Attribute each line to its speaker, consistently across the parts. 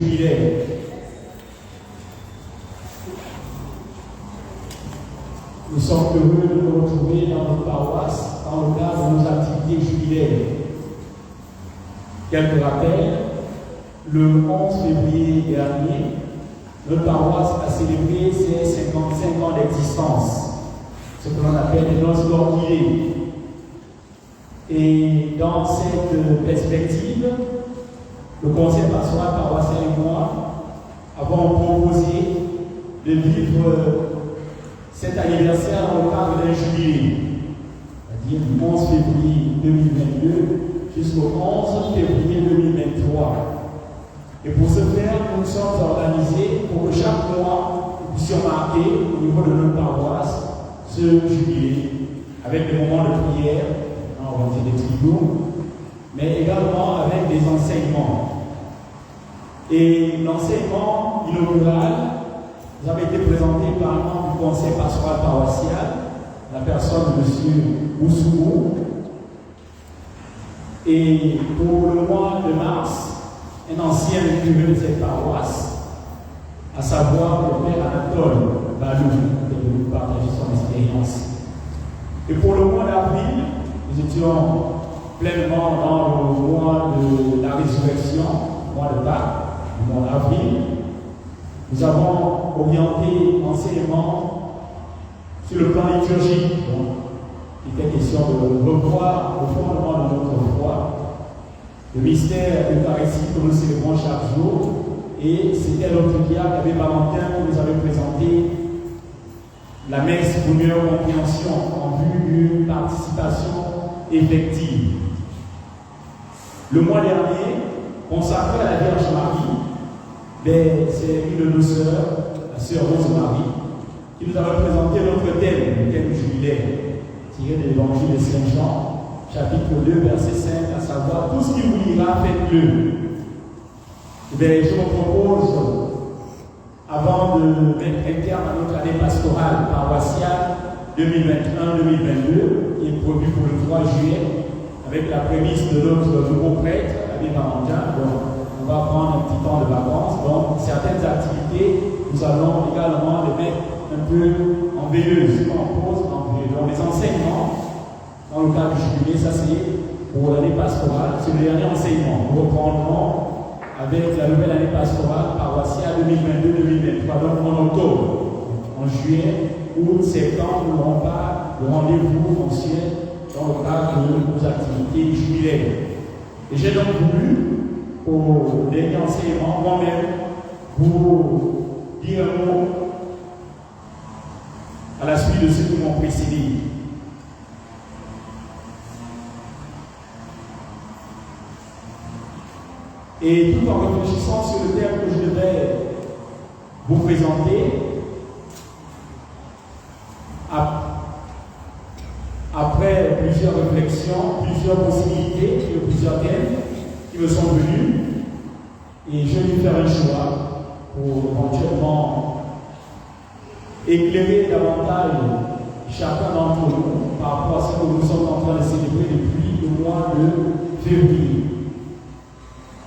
Speaker 1: jubilaire. Nous sommes heureux de nous retrouver dans notre paroisse dans le cadre de nos activités jubilaires. Quelques rappels, le 11 février dernier, notre paroisse a célébré ses 55 ans d'existence, ce que l'on appelle les noces d'ordillé. Et dans cette perspective, le conseil pastoral paroissial et moi avons proposé de vivre cet anniversaire dans le cadre d'un jubilé, c'est-à-dire du 11 février 2022 jusqu'au 11 février 2023. Et pour ce faire, nous nous sommes organisés pour que chaque mois, nous puissions marquer au niveau de notre paroisse ce jubilé avec des moments de prière, on va dire des trios, mais également avec des enseignements. Et l'enseignement inaugural nous avait été présenté par un membre du conseil pastoral paroissial, la personne de M. Oussoumou. Et pour le mois de mars, un ancien curé de cette paroisse, à savoir le père Anatole Balou, qui est venu partager son expérience. Et pour le mois d'avril, nous étions pleinement dans le mois de la résurrection, le mois de Pâques, le mois d'avril. Nous avons orienté l'enseignement sur le plan liturgique. Il était question de revoir le fondement de notre foi, le mystère eucharistique que nous célébrons chaque jour. Et c'était notre diacre, Abbé Valentin, qui nous avait présenté la messe pour meilleure compréhension en vue d'une participation effective. Le mois dernier, consacré à la Vierge Marie, c'est une de nos sœurs, la sœur Rose Marie, qui nous avait présenté notre thème, le thème jubilaire, tiré de l'évangile de Saint Jean, chapitre 2, verset 5, à savoir tout ce qui vous ira, faites-le. Je me propose, avant de mettre un terme à notre année pastorale paroissiale 2021-2022, qui est prévue pour le 3 juillet, avec la prémisse de notre nouveau prêtre, l'Abbé Valentin. Donc, on va prendre un petit temps de vacances. Donc, certaines activités, nous allons également les mettre un peu en veilleuse, en pause, en veilleuse. Donc, les enseignements, dans le cadre du jubilé, ça c'est pour l'année pastorale, c'est le dernier enseignement. Nous reprendrons avec la nouvelle année pastorale paroissiale 2022-2023, donc en octobre, en juillet, août, septembre, nous n'aurons pas le rendez-vous mensuel dans le cadre de nos activités jubilaires. Et j'ai donc voulu, pour le dernier enseignement, moi-même, vous dire un mot à la suite de ceux qui m'ont précédé. Et tout en réfléchissant sur le thème que je devais vous présenter, après plusieurs réflexions, plusieurs possibilités, plusieurs thèmes qui me sont venus, et je vais faire un choix pour éventuellement éclairer davantage chacun d'entre nous par rapport à ce que nous sommes en train de célébrer depuis le mois de février.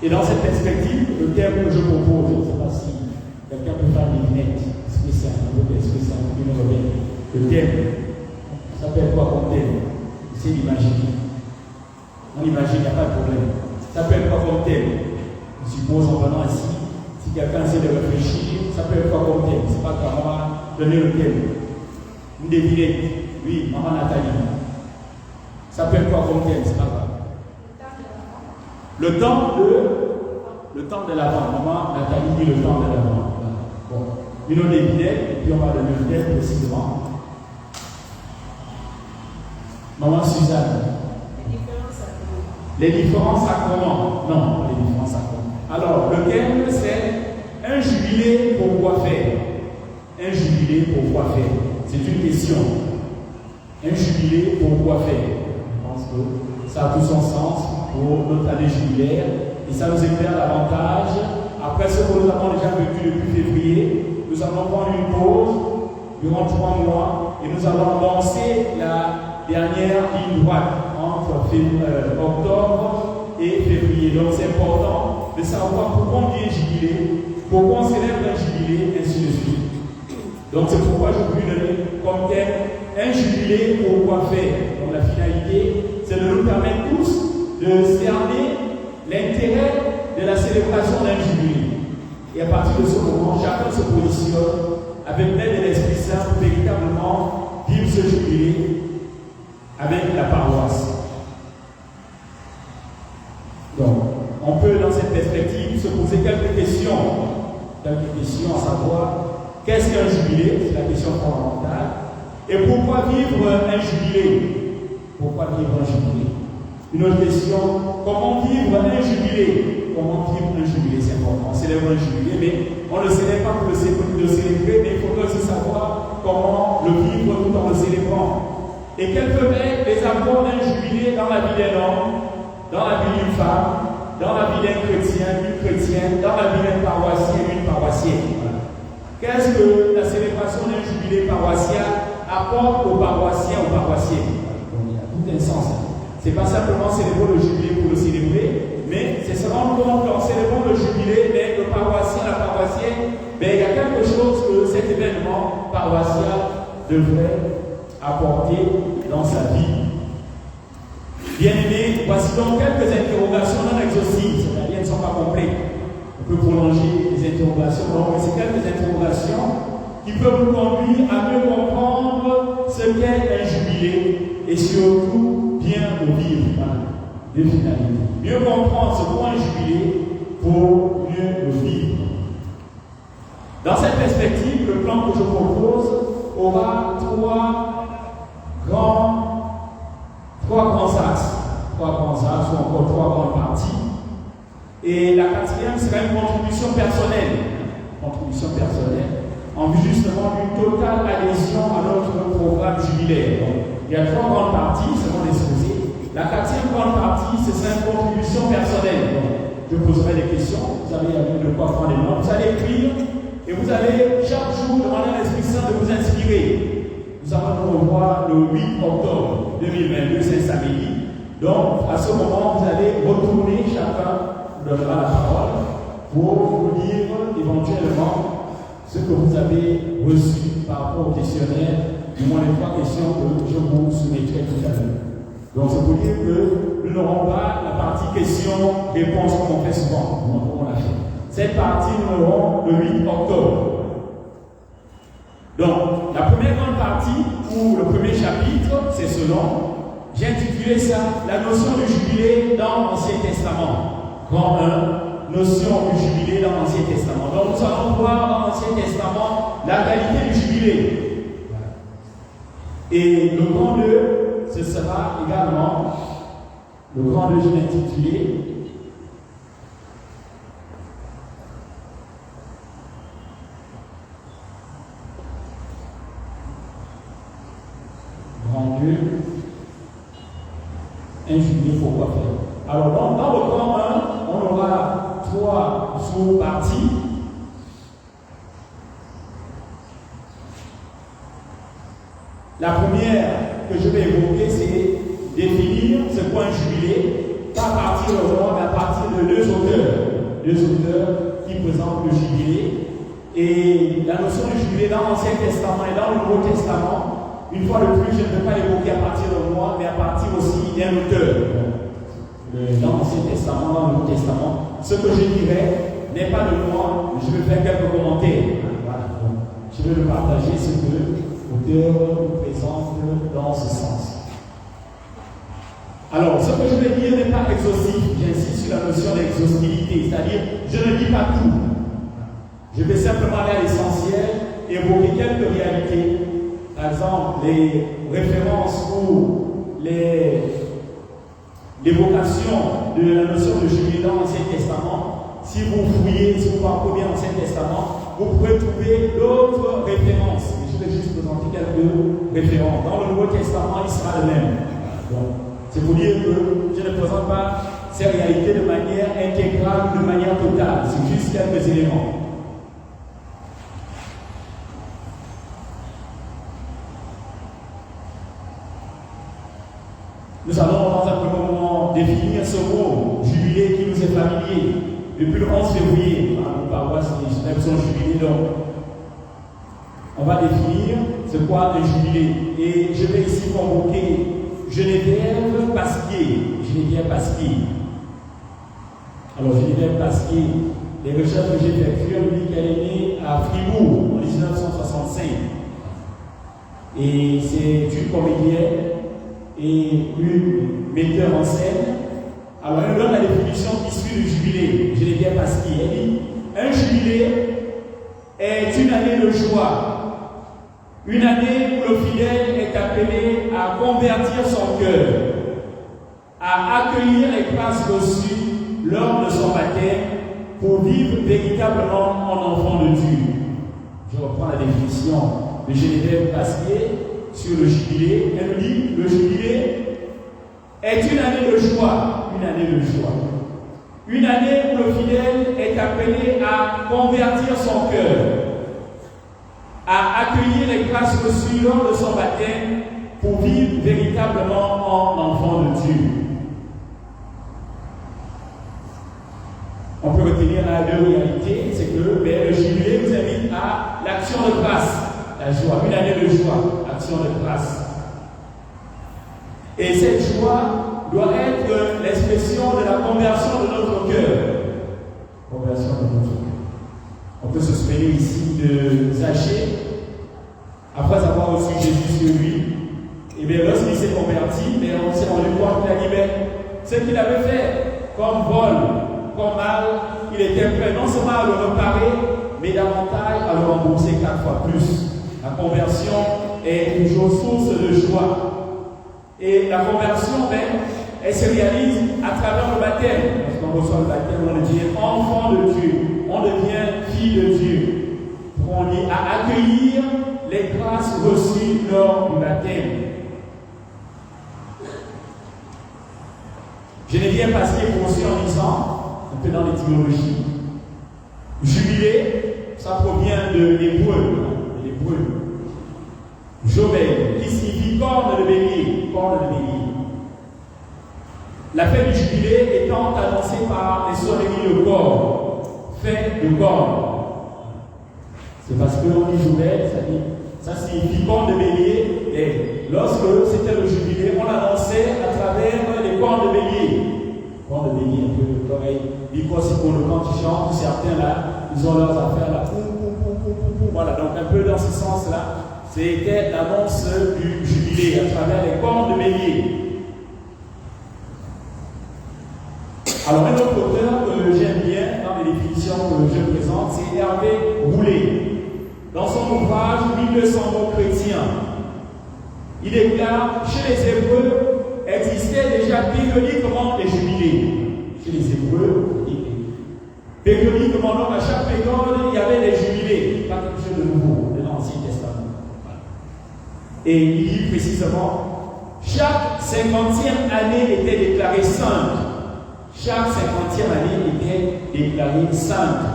Speaker 1: Et dans cette perspective, le thème que je propose, je ne sais pas si quelqu'un peut faire des lunettes spéciales, le thème, ça s'appelle quoi comme thème? C'est l'imaginer. On imagine, il n'y a pas de problème. Ça s'appelle quoi comme thème? Je suppose en venant ici, si quelqu'un essaie de réfléchir, ça s'appelle quoi comme thème? C'est pas qu'à moi donner le thème. Une devinette, oui, maman Nathalie. Ça s'appelle quoi comme thème? C'est pas grave. Le temps de l'avant. Maman Nathalie dit le temps de l'avant. Bon, une autre devinette, et puis on va donner le thème précisément. Maman Suzanne. Les différents sacrements. Non, les différents sacrements. Alors, le thème, c'est un jubilé pour quoi faire? Un jubilé pour quoi faire? C'est une question. Un jubilé pour quoi faire? Je pense que ça a tout son sens pour notre année jubilaire et ça nous éclaire davantage. Après ce que nous avons déjà vécu depuis février, nous allons prendre une pause durant 3 mois et nous allons lancer la dernière ligne droite entre octobre et février. Donc c'est important de savoir pourquoi on vient jubiler, pourquoi on célèbre un jubilé, ainsi de suite. Donc c'est pourquoi je voulais donner comme thème un jubilé, pourquoi faire. Donc la finalité, c'est de nous permettre tous de cerner l'intérêt de la célébration d'un jubilé. Et à partir de ce moment, chacun se positionne avec l'aide de l'Esprit Saint pour véritablement vivre ce jubilé avec la paroisse. Donc, on peut dans cette perspective se poser quelques questions à savoir qu'est-ce qu'un jubilé, c'est la question fondamentale, et pourquoi vivre un jubilé? Pourquoi vivre un jubilé? Une autre question, comment vivre un jubilé? Comment vivre un jubilé? C'est important, on célèbre un jubilé, mais on ne célèbre pas pour le célébrer, mais il faudrait aussi savoir comment le vivre tout en le célébrant. Et quels peuvent être les apports d'un jubilé dans la vie d'un homme, dans la vie d'une femme, dans la vie d'un chrétien, d'une chrétienne, dans la vie d'un paroissien, d'une paroissienne. Voilà. Qu'est-ce que la célébration d'un jubilé paroissial apporte aux paroissiens, aux paroissiennes? Il y a tout un sens. Ce n'est pas simplement célébrer le jubilé pour le célébrer, mais c'est se rendre compte qu'en célébrant le jubilé, mais le paroissien, la paroissienne, mais il y a quelque chose que cet événement paroissial devrait apporter dans sa vie. Bien-aimés, voici donc quelques interrogations non exhaustives, c'est-à-dire elles ne sont pas complètes. On peut prolonger les interrogations, donc c'est quelques interrogations qui peuvent nous conduire à mieux comprendre ce qu'est un jubilé et surtout bien le vivre, de finalité. Mieux comprendre ce qu'est un jubilé pour mieux le vivre. Dans cette perspective, le plan que je propose aura trois grands axes, ou encore trois grandes parties. Et la quatrième sera une contribution personnelle, en vue justement d'une totale adhésion à notre programme jubilaire. Donc, il y a trois grandes parties, selon l'exposé. La quatrième grande partie, ce sera une contribution personnelle. Donc, je poserai des questions, vous avez de quoi prendre des notes, vous allez écrire, et vous allez chaque jour demander à l'Esprit Saint de vous inspirer. Nous allons nous revoir le 8 octobre 2022, c'est samedi. Donc, à ce moment, vous allez retourner, chacun vous donnera la parole pour vous dire éventuellement ce que vous avez reçu par rapport au questionnaire, du moins les trois questions que je vous soumettrai tout à l'heure. Donc, c'est pour dire que nous n'aurons pas la partie questions-réponses comme on fait souvent, comme on l'a fait. Cette partie, nous l'aurons le 8 octobre. Donc, la première grande partie, ou le premier chapitre, c'est ce nom. J'ai intitulé ça la notion du jubilé dans l'Ancien Testament. Grand 1, notion du jubilé dans l'Ancien Testament. Donc nous allons voir dans l'Ancien Testament la qualité du jubilé. Et le grand 2, ce sera également le grand 2, je l'ai intitulé grand 2. Un jubilé, pourquoi faire? Alors, dans le grand 1, on aura trois sous-parties. La première que je vais évoquer, c'est définir ce qu'est un jubilé, pas à partir de moi, mais à partir de deux auteurs qui présentent le jubilé. Et la notion du jubilé dans l'Ancien Testament et dans le Nouveau Testament, une fois de plus, je ne peux pas l'évoquer à partir de moi, mais à partir aussi d'un auteur. Dans l'Ancien Testament, dans le Nouveau Testament, ce que je dirais n'est pas de moi, mais je vais faire quelques commentaires. Voilà. Je vais le partager, ce que l'auteur nous présente dans ce sens. Alors, ce que je vais dire n'est pas exhaustif, j'insiste sur la notion d'exhaustivité, c'est-à-dire, je ne dis pas tout. Je vais simplement aller à l'essentiel, évoquer quelques réalités. Par exemple, les références ou l'évocation de la notion de jubilé dans l'Ancien Testament, si vous fouillez, si vous parcourez l'Ancien Testament, vous pourrez trouver d'autres références. Je vais juste présenter quelques références. Dans le Nouveau Testament, il sera le même. C'est pour dire que je ne présente pas ces réalités de manière intégrale, de manière totale. C'est juste quelques éléments. Nous allons dans un premier moment définir ce mot, jubilé, qui nous est familier. depuis le 11 février, dans nos paroisses, les mêmes sont jubilés. Donc, on va définir c'est quoi un jubilé. Et je vais ici convoquer Geneviève Pasquier. Geneviève Pasquier. Alors, Geneviève Pasquier, les recherches que j'ai effectuées ont dit qu'elle est née à Fribourg en 1965. Et c'est une comédienne et une metteur en scène. Alors, elle donne la définition qui suit du jubilé. Geneviève Pasquier. Elle dit un jubilé est une année de joie. Une année où le fidèle est appelé à convertir son cœur, à accueillir les grâces reçues lors de son baptême pour vivre véritablement en enfant de Dieu. Je reprends la définition de Geneviève Pasquier sur le jubilé. Elle nous dit le jubilé est une année de joie, une année de joie. Une année où le fidèle est appelé à convertir son cœur, à accueillir les grâces reçues lors de son baptême pour vivre véritablement en enfant de Dieu. On peut retenir là deux réalités, c'est que le jubilé nous invite à l'action de grâce, la joie, une année de joie, action de grâce. Et cette joie doit être l'expression de la conversion de notre cœur. Conversion de notre cœur. On peut se souvenir ici de Zachée, après avoir reçu Jésus sur lui. Et bien, lorsqu'il s'est converti, on s'est rendu compte qu'il a dit, ce qu'il avait fait comme vol, comme mal, il était prêt non seulement à le réparer, mais davantage à le rembourser 4 fois plus. La conversion est toujours source de joie. Et la conversion, elle se réalise à travers le baptême. Lorsqu'on reçoit le baptême, on devient enfant de Dieu, on devient fille de Dieu. On est à accueillir les grâces reçues lors du baptême. Geneviève Pasquier poursuit en disant, un peu dans l'étymologie, jubilé, ça provient de l'hébreu, Jobel, qui signifie corne de bélier, corne de bélier. La fête du jubilé étant annoncée par les sonneries de corps, fête de corps. C'est parce que l'on dit Jobel, ça signifie corne de bélier, et lorsque c'était le jubilé, on l'annonçait à travers les cornes de bélier. Cornes de bélier, un peu l'oreille, quand ils chantent, certains là, ils ont leurs affaires là, voilà, donc un peu dans ce sens-là. C'était l'annonce du jubilé à travers les cornes de bélier. Alors, un autre auteur que j'aime bien dans les définitions que je présente, c'est Hervé Roulet. Dans son ouvrage 1200 mots chrétiens, il déclare chez les Hébreux existait déjà périodiquement des jubilés. Chez les Hébreux, périodiquement, donc à chaque période, il y avait des jubilés, pas quelque chose de nouveau de l'Ancien Testament. Et il dit précisément, chaque 50e année était déclarée sainte. Chaque 50e année était déclarée sainte.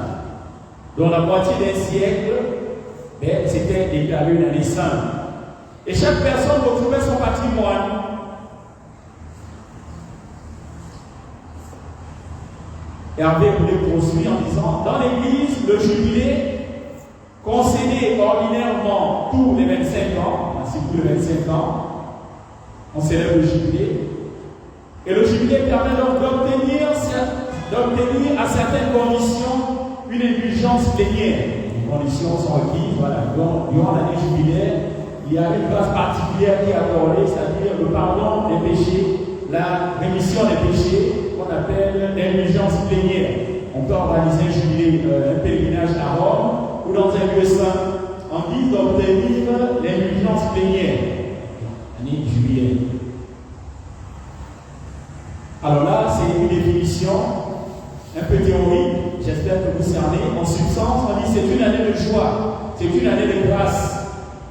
Speaker 1: Dans la moitié d'un siècle, c'était déclaré une année sainte. Et chaque personne retrouvait son patrimoine. Hervé voulait poursuivre en disant, dans l'Église, le jubilé concédé ordinairement tous les 25 ans, ainsi que tous les 25 ans, on célèbre le jubilé. Et le jubilé permet donc d'obtenir à certaines conditions une indulgence plénière. Les conditions sont requises, voilà. Durant l'année jubilaire, il y a une grâce particulière qui est accordée, c'est-à-dire le pardon des péchés, la rémission des péchés, qu'on appelle l'indulgence plénière. On peut organiser un jubilé, un pèlerinage à Rome, ou dans un lieu saint, en guise d'obtenir l'indulgence plénière. Année jubilaire. Alors là, c'est une définition un peu théorique, j'espère que vous cernez. En substance, on dit c'est une année de joie, c'est une année de grâce.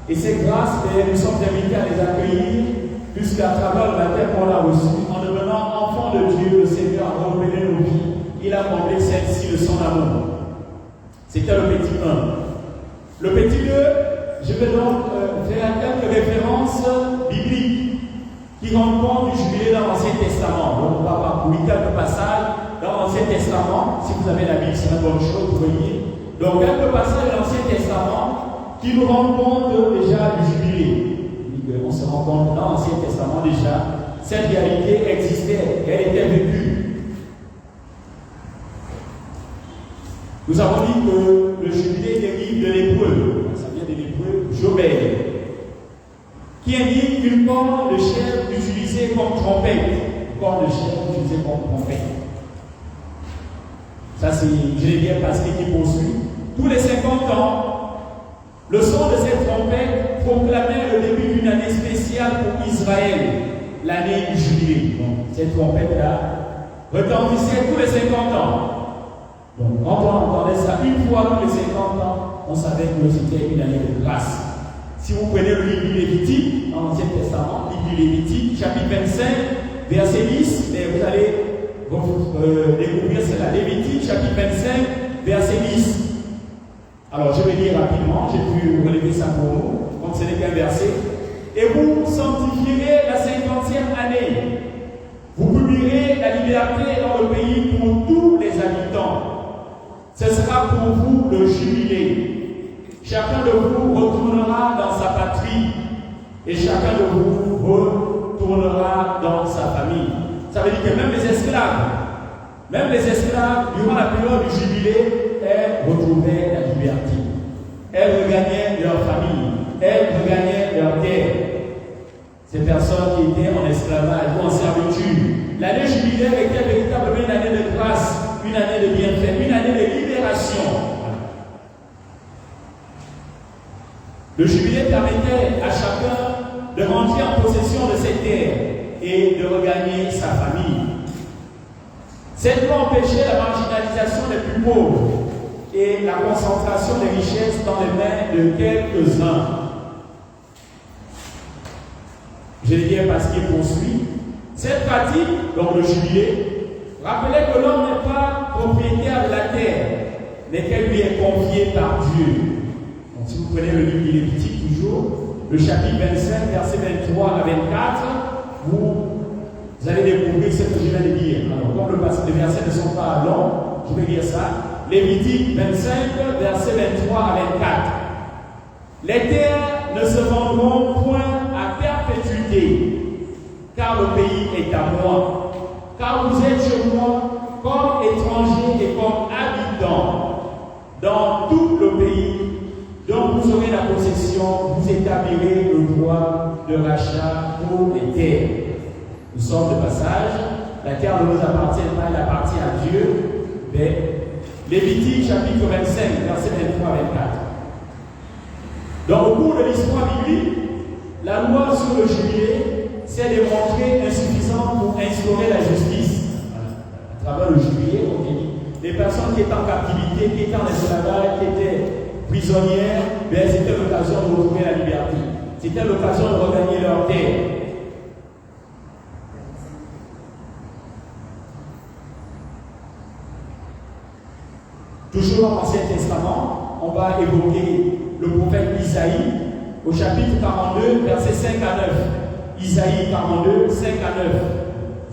Speaker 1: Et ces grâces, nous sommes invités à les accueillir, puisqu'à travers le baptême qu'on a reçu, en devenant enfant de Dieu, le Seigneur a renouvelé nos vies. Il a comblé celle-ci de son amour. C'était le petit 1. Le petit 2, je vais donc faire quelques références bibliques qui rendent compte du jubilé dans l'Ancien Testament. Donc on va parcourir quelques passages dans l'Ancien Testament. Si vous avez la Bible, c'est une bonne chose pour lire. Donc, quelques passages de l'Ancien Testament qui nous rendent compte déjà du jubilé. On se rend compte dans l'Ancien Testament déjà, cette réalité existait, elle était vécue. Nous avons dit que le jubilé dérive de l'hébreu, ça vient de l'hébreu Jobel, qui indique une corne de chèvre utilisée comme trompette. Une corne de chèvre utilisée comme trompette. Ça, c'est Jérémie Pascal qui poursuit. Tous les 50 ans, le son de cette trompette proclamait le début d'une année spéciale pour Israël, l'année du jubilé. Donc, cette trompette-là retentissait tous les 50 ans. Donc, quand on entendait ça une fois tous les 50 ans, on savait que c'était une année de grâce. Si vous prenez le livre du Lévitique, dans l'Ancien Testament, livre du Lévitique, chapitre 25, verset 10, et vous allez découvrir cela. Lévitique, chapitre 25, verset 10. Alors, je vais lire rapidement, j'ai pu relever ça pour vous, comme ce n'est qu'un verset. Et vous sanctifierez la 50e année. Vous publierez la liberté dans le pays pour tous les habitants. Ce sera pour vous le jubilé. Chacun de vous retournera dans sa patrie et chacun de vous retournera dans sa famille. Ça veut dire que même les esclaves, durant la période du jubilé, elles retrouvaient la liberté. Elles regagnaient leur famille, elles regagnaient leur terre. Ces personnes qui étaient en esclavage ou en servitude. L'année jubilaire était véritablement une année de grâce, une année de bienfait, une année de libération. Le jubilé permettait à chacun de rentrer en possession de ses terres et de regagner sa famille. Cette loi empêchait la marginalisation des plus pauvres et la concentration des richesses dans les mains de quelques-uns. Jérémie Pasquier poursuit. Cette pratique, donc le jubilé, rappelait que l'homme n'est pas propriétaire de la terre, mais qu'elle lui est confiée par Dieu. Donc, si vous prenez le livre du Lévitique toujours, le chapitre 25, verset 23 à 24, vous allez découvrir ce que je viens de dire. Alors, comme les versets ne sont pas longs, je vais lire ça. Lévitique 25, verset 23 à 24. Les terres ne se vendront point à perpétuité, car le pays est à moi. Car vous êtes chez moi comme étrangers et comme habitants dans tout le pays dont vous aurez la possession, vous établirez le droit de rachat pour les terres. Nous sommes de passage, la terre ne nous appartient pas, elle appartient à Dieu. Mais Lévitique chapitre 25, verset 23 à 24. Dans le cours de l'histoire biblique, la loi sur le jubilé s'est démontrée insuffisante pour instaurer la justice. À travers le jubilé, on dit, les personnes qui étaient en captivité, qui étaient en esclavage, qui étaient prisonnières, c'était l'occasion de retrouver la liberté. C'était l'occasion de regagner leur terre. Toujours dans l'Ancien Testament, on va évoquer le prophète Isaïe au chapitre 42, versets 5 à 9. Isaïe 42, 5 à 9.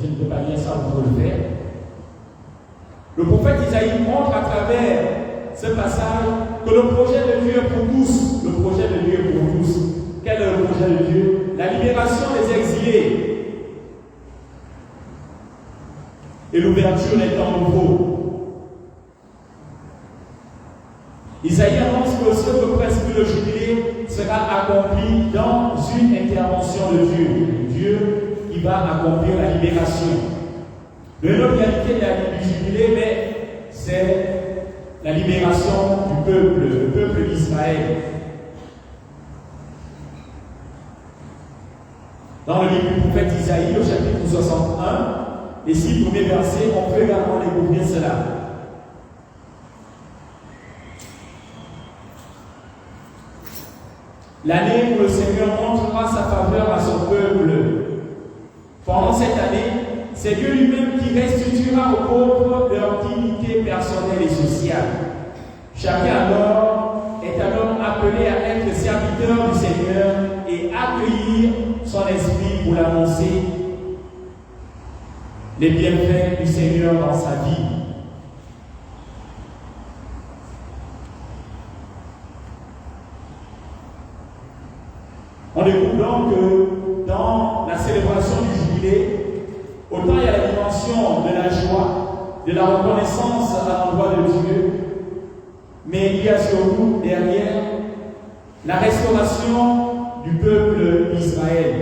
Speaker 1: Je ne peux pas lire ça, vous pouvez le faire. Le prophète Isaïe montre à travers ce passage que le projet de Dieu est pour tous. Le projet de Dieu est pour tous. Quel est le projet de Dieu? La libération des exilés et l'ouverture des temps nouveaux. Isaïe annonce que ce que presque le jubilé sera accompli dans une intervention de Dieu. Dieu qui va accomplir la libération. Une autre réalité du jubilé, mais c'est la libération du peuple, le peuple d'Israël. Dans le livre du prophète Isaïe, au chapitre 61, les 6 premiers versets, on peut également découvrir cela. L'année où le Seigneur montrera sa faveur à son peuple. Pendant cette année, c'est Dieu lui-même qui restituera aux pauvres leur dignité personnelle et sociale. Chacun alors est alors appelé à être serviteur du Seigneur et accueillir son esprit pour l'annoncer les bienfaits du Seigneur dans sa vie. On découvre donc que dans la célébration du jubilé, autant il y a la dimension de la joie, de la reconnaissance à l'endroit de Dieu, mais il y a surtout derrière la restauration du peuple d'Israël,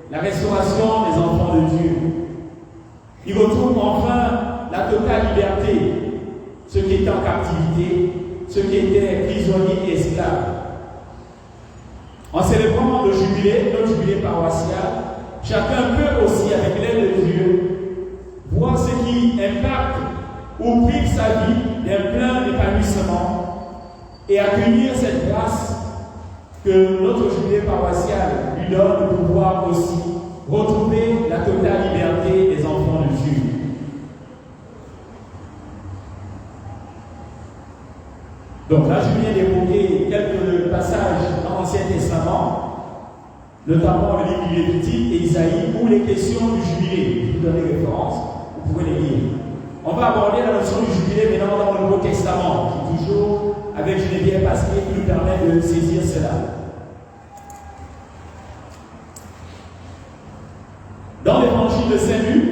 Speaker 1: la restauration des enfants de Dieu. Ils retrouvent enfin la totale liberté, ceux qui étaient en captivité, ceux qui étaient prisonniers et esclaves. En célébrant le jubilé, notre jubilé paroissial, chacun peut aussi, avec l'aide de Dieu, voir ce qui impacte ou prive sa vie d'un plein épanouissement et accueillir cette grâce que notre jubilé paroissial lui donne de pouvoir aussi retrouver la totale liberté des enfants de Dieu. Donc là, je viens d'évoquer quelques passages dans l'Ancien Testament, notamment le livre du Lévitique et Isaïe, où les questions du jubilé, je vous donne les références, vous pouvez les lire. On va aborder la notion du jubilé maintenant dans le Nouveau Testament, qui toujours avec Geneviève Pasquier qui nous permet de saisir cela. Dans l'évangile de Saint-Luc,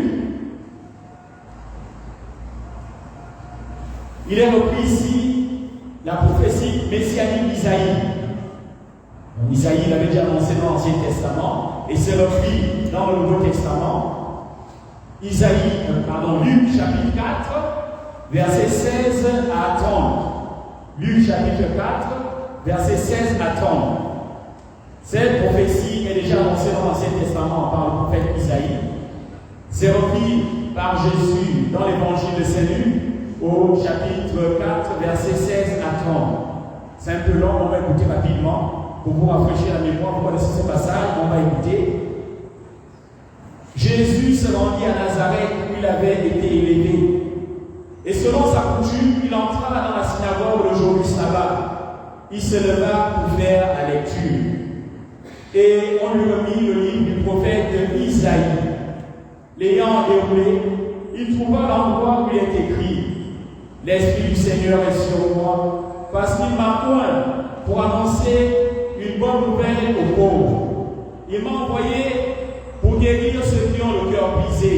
Speaker 1: il est repris ici la prophétie messianique d'Isaïe. Isaïe l'avait déjà annoncé dans l'Ancien Testament et c'est repris dans le Nouveau Testament. Luc chapitre 4, versets 16 à 30. Luc chapitre 4, versets 16 à 30. Cette prophétie est déjà annoncée dans l'Ancien Testament par le prophète Isaïe. C'est repris par Jésus dans l'évangile de Saint-Luc au chapitre 4, versets 16 à 30. C'est un peu long, on va écouter rapidement pour vous rafraîchir la mémoire. Vous connaissez ce passage, on va écouter. Jésus se rendit à Nazareth où il avait été élevé. Et selon sa coutume, il entra dans la synagogue le jour du sabbat. Il se leva pour faire la lecture. Et on lui remit le livre du prophète Isaïe. L'ayant déroulé, il trouva l'endroit où il est écrit « L'Esprit du Seigneur est sur moi, parce qu'il m'a oint pour annoncer une bonne nouvelle aux pauvres. Il m'a envoyé pour guérir ceux qui ont le cœur brisé,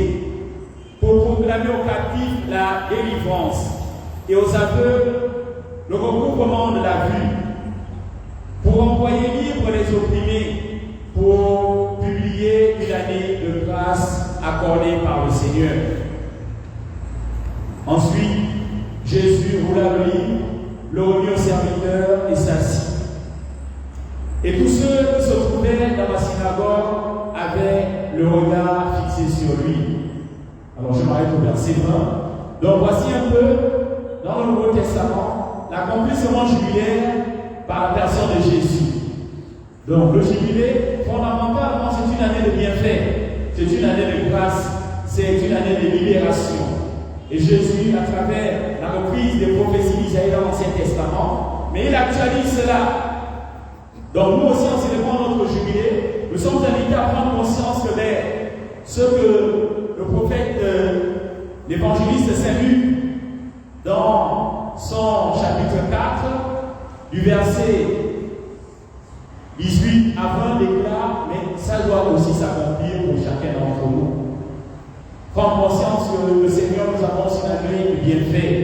Speaker 1: pour proclamer aux captifs la délivrance et aux aveugles le recouvrement de la vue, pour envoyer libres les opprimés, pour publier une année de grâce accordée par le Seigneur. » Ensuite, Jésus roula le livre, le remit au serviteur et s'assit. Et tous ceux qui se trouvaient dans la synagogue avaient le regard fixé sur lui. Alors je m'arrête au verset 20. Donc voici un peu, dans le Nouveau Testament, l'accomplissement jubilaire par la personne de Jésus. Donc le jubilé, fondamentalement, c'est une année de bienfait, c'est une année de grâce, c'est une année de libération. Et Jésus, à travers la reprise des prophéties d'Isaïe dans l'Ancien Testament, mais il actualise cela. Donc nous aussi, en célébrant notre jubilé, nous sommes invités à prendre conscience que ce que le prophète, l'évangéliste Saint-Luc, dans son chapitre 4, du verset 18 à 20 déclare, mais ça doit aussi s'accomplir pour chacun d'entre nous. Prendre conscience que le Seigneur nous annonce une année de bienfait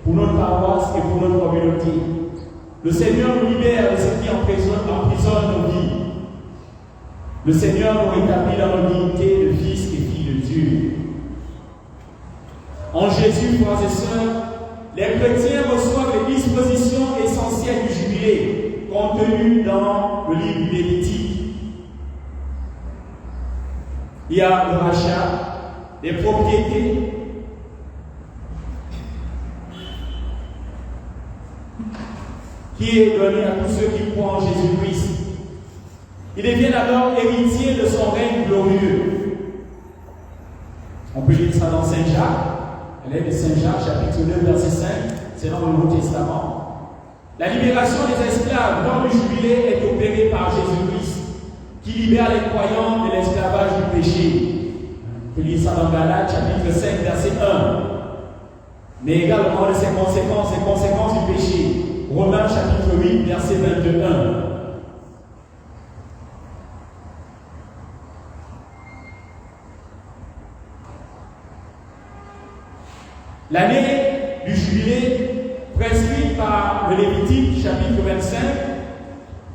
Speaker 1: pour notre paroisse et pour notre communauté. Le Seigneur nous libère de ce qui emprisonne nos vies. Le Seigneur nous rétablit dans nos dignités de fils et filles de Dieu. En Jésus, frères et sœurs, les chrétiens reçoivent les dispositions essentielles du jubilé contenues dans le livre du Lévitique. Il y a le rachat des propriétés, qui est donné à tous ceux qui croient en Jésus-Christ. Ils deviennent alors héritiers de son règne glorieux. On peut lire ça dans Saint Jacques, l'élève de Saint Jacques, chapitre 2, verset 5, c'est dans le Nouveau Testament. La libération des esclaves dans le jubilé est opérée par Jésus-Christ, qui libère les croyants de l'esclavage du péché. On peut lire ça dans Galates, chapitre 5, verset 1. Mais également de ses conséquences du péché. Romains chapitre 8, verset 21. L'année du jubilé prescrite par le Lévitique, chapitre 25,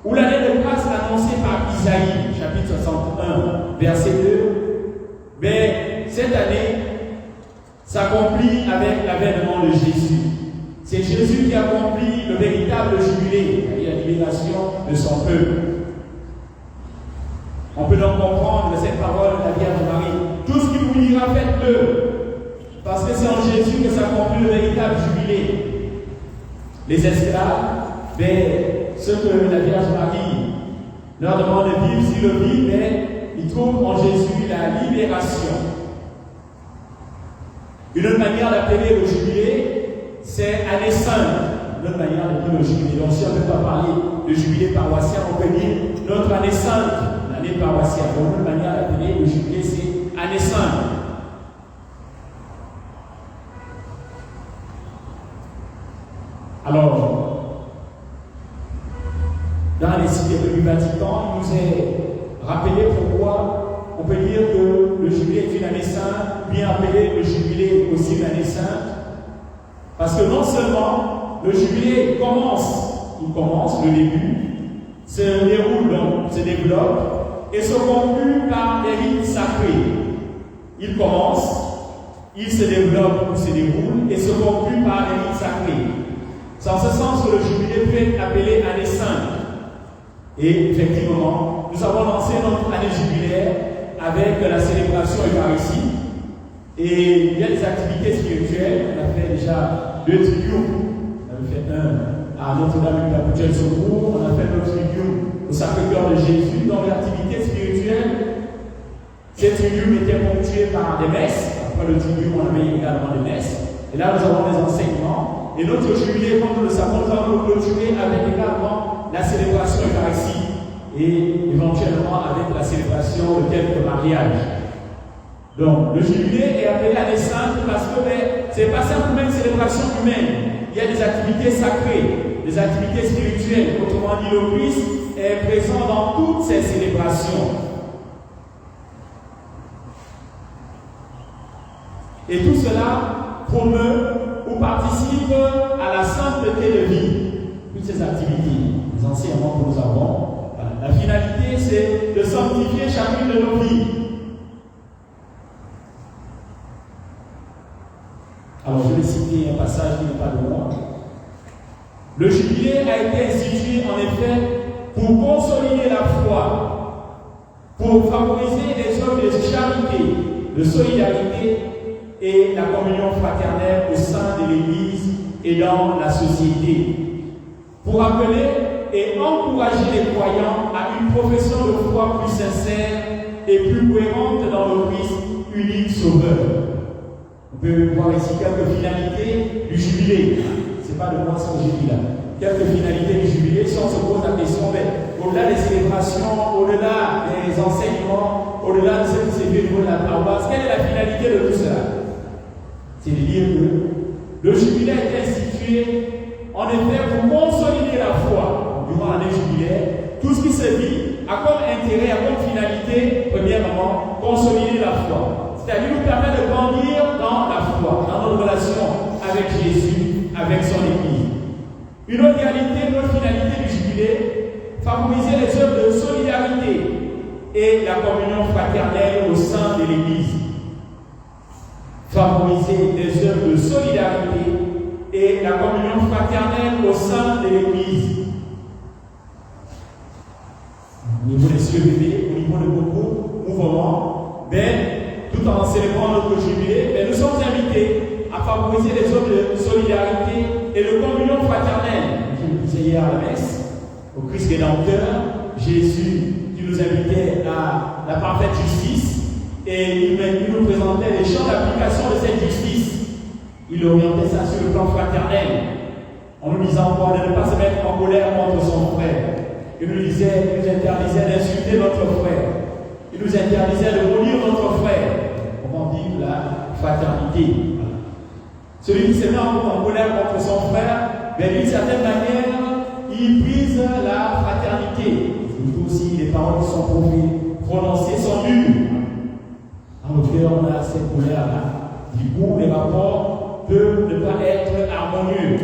Speaker 1: ou l'année de grâce annoncée par Isaïe, chapitre 61, verset 2, mais cette année s'accomplit avec l'avènement de Jésus. C'est Jésus qui accomplit le véritable jubilé, c'est-à-dire la libération de son peuple. On peut donc comprendre de cette parole de la Vierge Marie, tout ce qui vous dira, faites-le, parce que c'est en Jésus que s'accomplit le véritable jubilé. Les esclaves, ce que la Vierge Marie leur demande de vivre, s'ils le vivent, mais ils trouvent en Jésus la libération. Une autre manière d'appeler le jubilé, c'est année sainte. Une autre manière de dire le jubilé. Donc si on ne peut pas parler de jubilé paroissial, on peut dire notre année sainte, l'année paroissiale. Donc une autre manière d'appeler le jubilé, c'est année sainte. Alors, dans les cités du Vatican, il nous est rappelé pourquoi on peut dire que le jubilé est une année sainte, bien appelé le jubilé aussi une année sainte. Parce que non seulement le jubilé commence, le début, se déroule donc, se développe, et se conclut par des rites sacrés. Il commence, il se développe ou se déroule, et se conclut par des rites sacrés. C'est en ce sens que le jubilé peut être appelé année sainte. Et effectivement, nous avons lancé notre année jubilaire avec la célébration eucharistique. Et il y a des activités spirituelles. On a fait déjà 2 triduums. On avait fait un à Notre-Dame du Perpétuel Secours. On a fait notre triduum au Sacré-Cœur de Jésus. Donc l'activité spirituelle, ces triduums étaient ponctués par des messes. Après le triduum, on avait également des messes. Et là, nous avons des enseignements. Et notre jubilé, comme nous le savons, nous allons le clôturer avec également la célébration eucharistique et éventuellement avec la célébration de quelques mariages. Donc, le jubilé est appelé année sainte parce que ce n'est pas simplement une célébration humaine. Il y a des activités sacrées, des activités spirituelles. Autrement dit, le Christ est présent dans toutes ces célébrations. Et tout cela promeut ou participe à la sainteté de vie. Toutes ces activités, les enseignements que nous avons, la finalité c'est de sanctifier chacune de nos vies. Alors je vais citer un passage qui n'est pas de moi. Le jubilé a été institué en effet pour consolider la foi, pour favoriser les œuvres de charité, de solidarité et la communion fraternelle au sein de l'Église et dans la société, pour appeler et encourager les croyants à une profession de foi plus sincère et plus cohérente dans le Christ unique Sauveur. On peut voir ici quelques finalités du jubilé. Ce n'est pas de moi ce que j'ai dit là. Quelques finalités du jubilé, si on se pose la question, au-delà des célébrations, au-delà des enseignements, au-delà de ce qui s'est fait au niveau de la paroisse, quelle est la finalité de tout cela? C'est de dire que le jubilé a été institué en effet pour consolider la foi durant l'année jubilaire. Tout ce qui se vit a comme intérêt, a comme finalité, premièrement, consolider la foi. C'est-à-dire nous permettre de grandir dans la foi, dans notre relation avec Jésus, avec son Église. Une autre réalité, une autre finalité du jubilé, favoriser les œuvres de solidarité et la communion fraternelle au sein de l'Église. Favoriser les œuvres de solidarité et la communion fraternelle au sein de l'Église. Au niveau des cieux bébés, au niveau de beaucoup mouvements, tout en célébrant notre jubilé, nous sommes invités à favoriser les œuvres de solidarité et de communion fraternelle. Je le disais hier à la messe, au Christ Rédempteur, Jésus qui nous invitait à la parfaite justice et il nous présentait les champs d'application de cette justice. Il orientait ça sur le plan fraternel en nous disant encore de ne pas se mettre en colère contre son frère. Il nous interdisait d'insulter notre frère. Il nous interdisait de maudire notre frère. Comment dire la fraternité. Celui qui se met en colère contre son frère, d'une certaine manière, il brise la fraternité. Surtout aussi, les paroles qui sont prononcées sont nulles. Dans notre cœur, on a cette colère-là. Du coup, les rapports peut ne pas être harmonieux.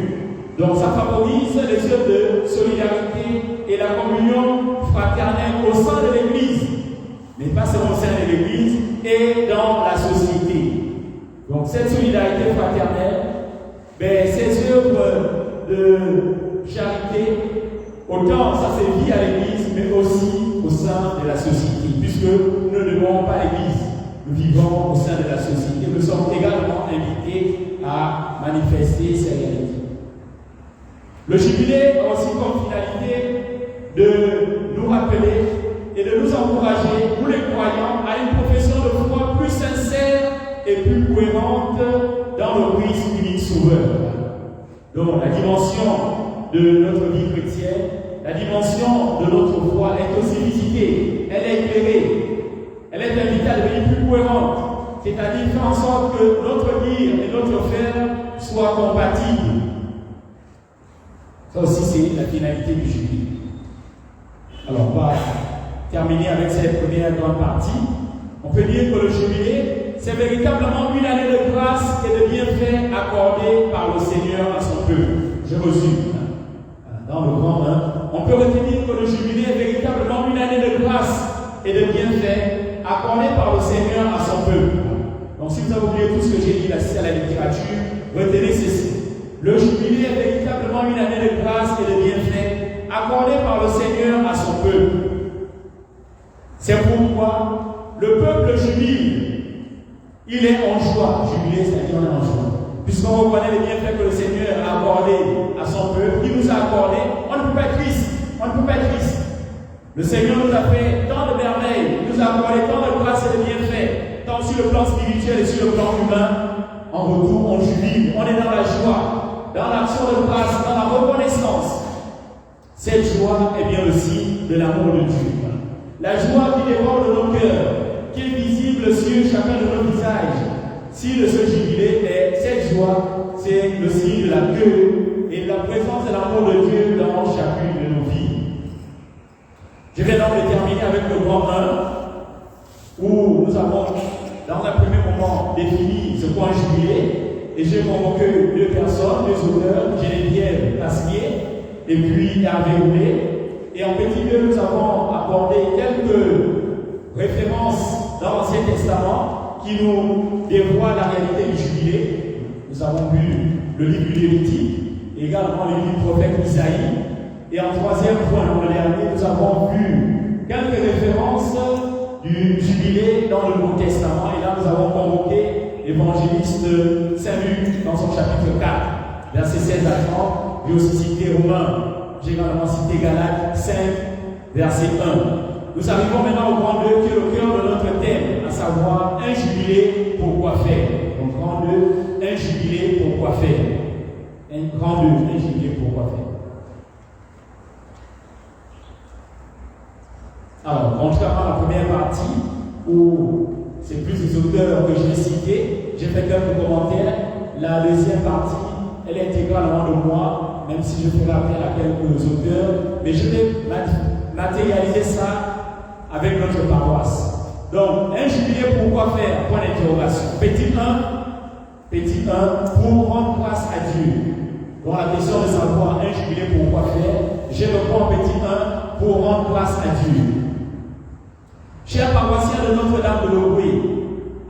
Speaker 1: Donc ça favorise les œuvres de solidarité et la communion fraternelle au sein de l'Église, mais pas seulement au sein de l'Église et dans la société. Donc cette solidarité fraternelle, ces œuvres de charité, autant ça se vit à l'Église, mais aussi au sein de la société, puisque nous ne demeurons pas l'Église, nous vivons au sein de la société, nous sommes également invités à manifester ces réalités. Le jubilé a aussi comme finalité de nous rappeler et de nous encourager, nous les croyants, à une profession de foi plus sincère et plus cohérente dans le Christ unique sauveur. Donc la dimension de notre vie chrétienne, la dimension de notre foi est aussi visitée, elle est éclairée, elle est invitée à devenir plus cohérente, c'est-à-dire faire en sorte que notre dire et notre faire soient compatibles. Ça aussi, c'est la finalité du jubilé. Alors, on va terminer avec cette première grande partie. On peut dire que le jubilé, c'est véritablement une année de grâce et de bienfaits accordés par le Seigneur à son peuple. Je résume. Dans le grand 1, on peut retenir que le jubilé est véritablement une année de grâce et de bienfaits accordés par le Seigneur à son peuple. Donc, si vous avez oublié tout ce que j'ai dit là à la littérature, retenez ceci. Le jubilé est véritablement une année de grâce et de bienfaits accordée par le Seigneur à son peuple. C'est pourquoi le peuple jubile. Il est en joie. Jubilé, c'est-à-dire on est en joie. Puisqu'on reconnaît les bienfaits que le Seigneur a accordés à son peuple, il nous a accordés, on ne peut pas être triste. On ne peut pas être triste. Le Seigneur nous a fait tant de merveilles, il nous a accordé tant de grâce et de bienfaits, tant sur le plan spirituel et sur le plan humain. En retour, on jubile, on est dans la joie. Dans l'action de grâce, dans la reconnaissance. Cette joie est bien le signe de l'amour de Dieu. La joie qui déborde de nos cœurs, qui est visible sur chacun de nos visages. Si de ce jubilé est cette joie, c'est le signe de la queue et de la présence de l'amour de Dieu dans chacune de nos vies. Je vais donc terminer avec le grand 1, où nous avons, dans un premier moment, défini ce point jubilé. Et j'ai convoqué deux personnes, deux auteurs, Geneviève Pasquier et puis Hervé Roulet. Et en petit lieu, nous avons abordé quelques références dans l'Ancien Testament qui nous dévoilent la réalité du jubilé. Nous avons vu le livre du Lévitique, également le livre du prophète Isaïe. Et en troisième point, le dernier, nous avons vu quelques références du jubilé dans le Nouveau Testament. Et là, nous avons convoqué l'évangéliste Saint-Luc dans son chapitre 4, versets 16 à 30. J'ai aussi cité Romains, j'ai également cité Galates 5, verset 1. Nous arrivons maintenant au grand 2 qui est le cœur de notre thème, à savoir un jubilé, pourquoi faire. Donc, grand 2, un jubilé, pourquoi faire. Un grand 2, un jubilé, pourquoi faire. Alors, contrairement à la première partie, où c'est plus les auteurs que je vais citer, j'ai fait quelques commentaires. La deuxième partie, elle est intégralement de moi, même si je ferai appel à quelques auteurs, mais je vais matérialiser ça avec notre paroisse. Donc, un jubilé, pourquoi faire? Point d'interrogation. Petit 1, pour rendre grâce à Dieu. Donc, la question de savoir un jubilé, pourquoi faire? J'ai le point petit 1, pour rendre grâce à Dieu. Chers paroissiens de Notre-Dame de Logoué,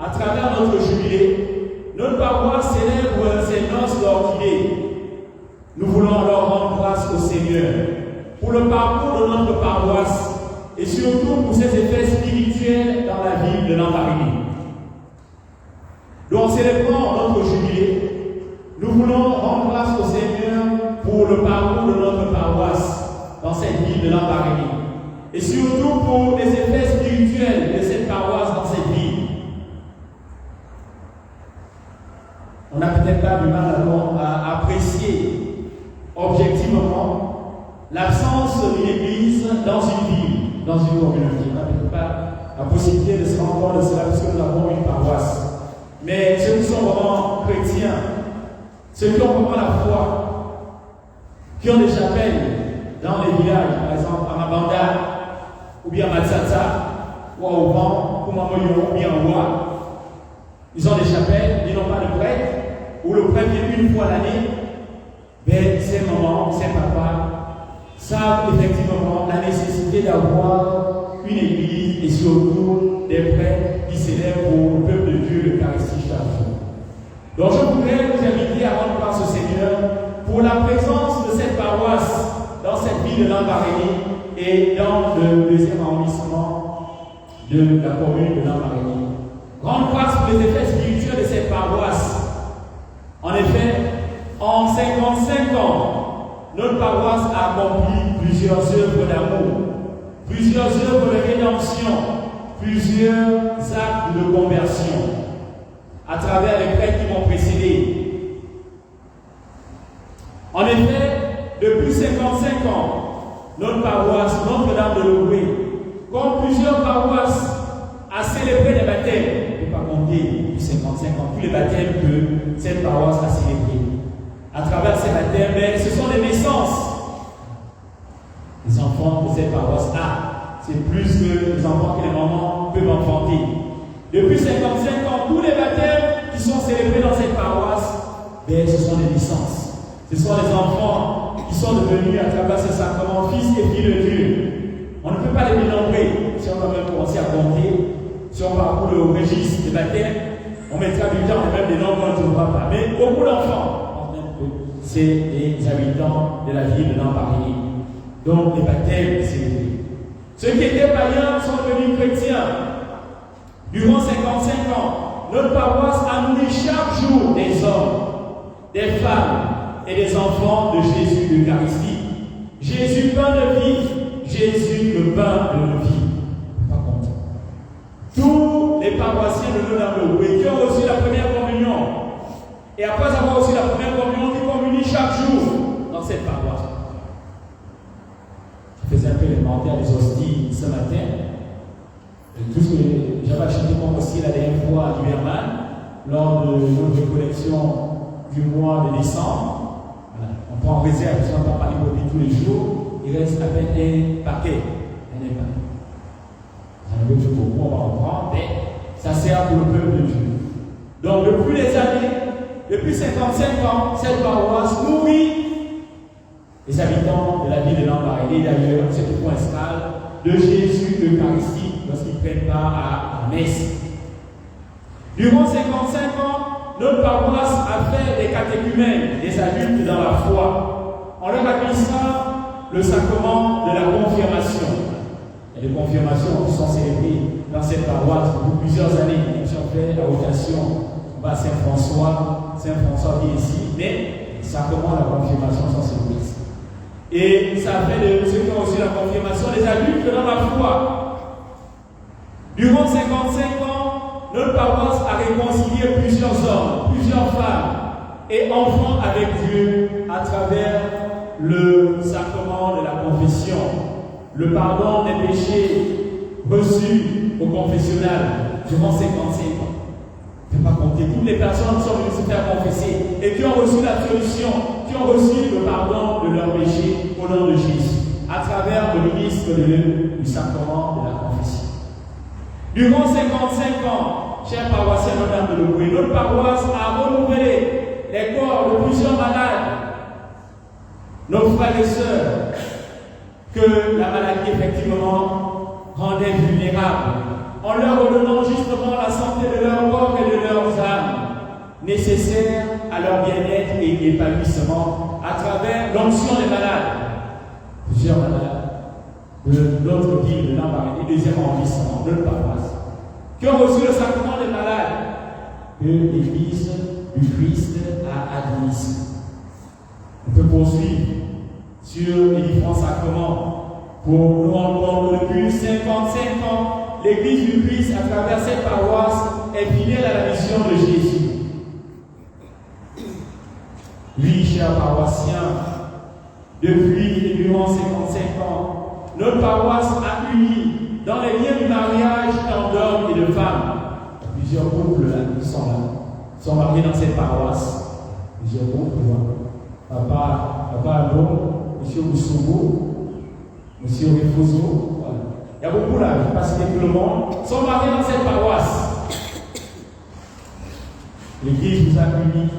Speaker 1: à travers notre jubilé, notre paroisse célèbre ses noces d'orchidée. Nous voulons alors rendre grâce au Seigneur pour le parcours de notre paroisse et surtout pour ses effets spirituels dans la ville de Lambaréné. Donc, célébrant notre jubilé, nous voulons rendre grâce au Seigneur pour le parcours de notre paroisse dans cette ville de Lambaréné. Et surtout pour les effets spirituels de cette paroisse dans cette ville. On n'a peut-être pas du mal à apprécier objectivement l'absence d'une église dans une ville, dans une communauté. On n'a peut-être pas la possibilité de se rendre compte de cela parce que nous avons une paroisse. Mais ceux qui sont vraiment chrétiens, ceux qui ont vraiment la foi, qui ont des chapelles dans les villages, par exemple à Mabanda, ou bien à Matsatsa, ou à Oban, ou à Mamoyon, ou bien à Oua. Ils ont des chapelles, ils n'ont pas de prêtre, ou le prêtre vient une fois l'année, ben, ces mamans, ces papas savent effectivement la nécessité d'avoir une église et surtout des prêtres qui célèbrent pour le peuple de Dieu l'Eucharistie chaque jour. Donc je voudrais vous inviter à rendre grâce au Seigneur pour la présence de cette paroisse dans cette ville de Lambaréné et dans le deuxième arrondissement de la commune de Lambaréné. Rendre grâce pour les effets spirituels de cette paroisse. En effet, en 55 ans, notre paroisse a accompli plusieurs œuvres d'amour, plusieurs œuvres de rédemption, plusieurs actes de conversion à travers les prêtres qui m'ont précédé. En effet, depuis 55 ans, notre paroisse, Notre-Dame de Logoué, comme plusieurs paroisses, a célébré les baptêmes. Je ne peux pas compter depuis 55 ans tous les baptêmes que cette paroisse a célébrés. À travers ces baptêmes, ce sont les naissances. Les enfants de cette paroisse-là, c'est plus que les enfants que les mamans peuvent enfanter. Depuis 55 ans, tous les baptêmes qui sont célébrés dans cette paroisse, ce sont les naissances. Ce sont les enfants qui sont devenus à travers ce sacrement fils et filles de Dieu. On ne peut pas les dénombrer. Si on va même commencer à compter, si on va pour le registre des baptêmes, on mettra du temps, et même des noms qu'on ne trouvera pas. Mais beaucoup d'enfants, c'est les habitants de la ville de Lambaréné. Donc les baptêmes, c'est ceux qui étaient païens sont devenus chrétiens. Durant 55 ans, notre paroisse a nourri chaque jour des hommes, des femmes et des enfants de Jésus de l'Eucharistie. Jésus, pain de vie, Jésus, le pain de nos vies. Par contre, tous les paroissiens de Notre-Dame de Logoué qui ont reçu la première communion, et après avoir reçu la première communion, qui communient chaque jour dans cette paroisse. Je faisais un peu l'inventaire des hosties ce matin. Tout ce que j'avais acheté comme hostie la dernière fois à Duverman, lors de notre collection du mois de décembre. Voilà. On prend en réserve, parce qu'on ne va pas les tous les jours. Il reste à peine un paquet. Ça ne veut pas beaucoup, on va en prendre, mais ça sert pour le peuple de Dieu. Donc, depuis les années, depuis 55 ans, cette paroisse nourrit les habitants de la ville de Lambaréné, d'ailleurs, ceux qui font escale de Jésus de l'Eucharistie lorsqu'ils prennent part à la messe. Durant 55 ans, notre paroisse a fait des catéchumènes, des adultes dans la foi. On leur administra le sacrement de la confirmation. Et les confirmations sont célébrées dans cette paroisse depuis plusieurs années. J'ai fait la rotation. On va à Saint-François qui est ici, mais le sacrement de la confirmation sont célébrés. Et ça fait de ceux qui ont reçu la confirmation des adultes dans la foi. Durant 55 ans, notre paroisse a réconcilié plusieurs hommes, plusieurs femmes et enfants avec Dieu à travers le sacrement de la confession, le pardon des péchés reçus au confessionnal durant 55 ans. Je ne peux pas compter toutes les personnes qui sont venues se faire confesser et qui ont reçu l'absolution, qui ont reçu le pardon de leurs péchés au nom de Jésus, à travers le ministre du sacrement de la confession. Durant 55 ans, chers paroissiens Notre-Dame de Logoué, notre paroisse a renouvelé les corps de plusieurs malades, nos frères et sœurs, que la maladie effectivement rendait vulnérables, en leur redonnant justement la santé de leur corps et de leurs âmes, nécessaires à leur bien-être et épanouissement à travers l'onction des malades. Plusieurs malades de notre ville de Lambaréné, deuxième arrondissement, de notre paroisse, qui ont reçu le sacrement des malades que l'Église du Christ a admis. On peut poursuivre sur les différents sacrements pour nous rendre compte que depuis 55 ans, l'Église du Christ, à travers cette paroisse, est fidèle à la mission de Jésus. Oui, chers paroissiens, depuis et durant 55 ans, notre paroisse a uni dans les liens du mariage tant d'hommes et de femmes. Plusieurs couples là, qui sont mariés dans cette paroisse. Plusieurs couples. Papa Alon, M. Boussoubou, M. Rifozo. Voilà. Il y a beaucoup là, je ne vais pas citer tout le monde, sont mariés dans cette paroisse. L'Église nous a unis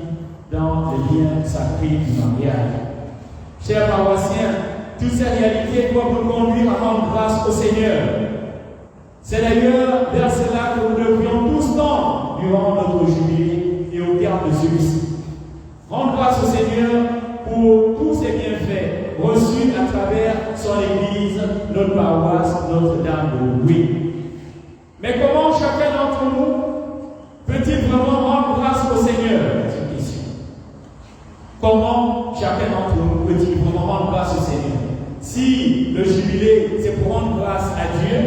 Speaker 1: dans les liens sacrés du mariage. Chers paroissiens, toutes ces réalités doivent nous conduire à rendre grâce au Seigneur. C'est d'ailleurs vers cela que nous devrions tous tendre durant notre jubilé et au terme de celui-ci. Rendre grâce au Seigneur pour tous ses bienfaits reçus à travers son Église, notre paroisse, Notre-Dame de Louis. Mais comment chacun d'entre nous peut-il vraiment rendre grâce au Seigneur? C'est une question. Comment chacun d'entre nous peut-il vraiment rendre grâce au Seigneur? Si le jubilé, c'est pour rendre grâce à Dieu,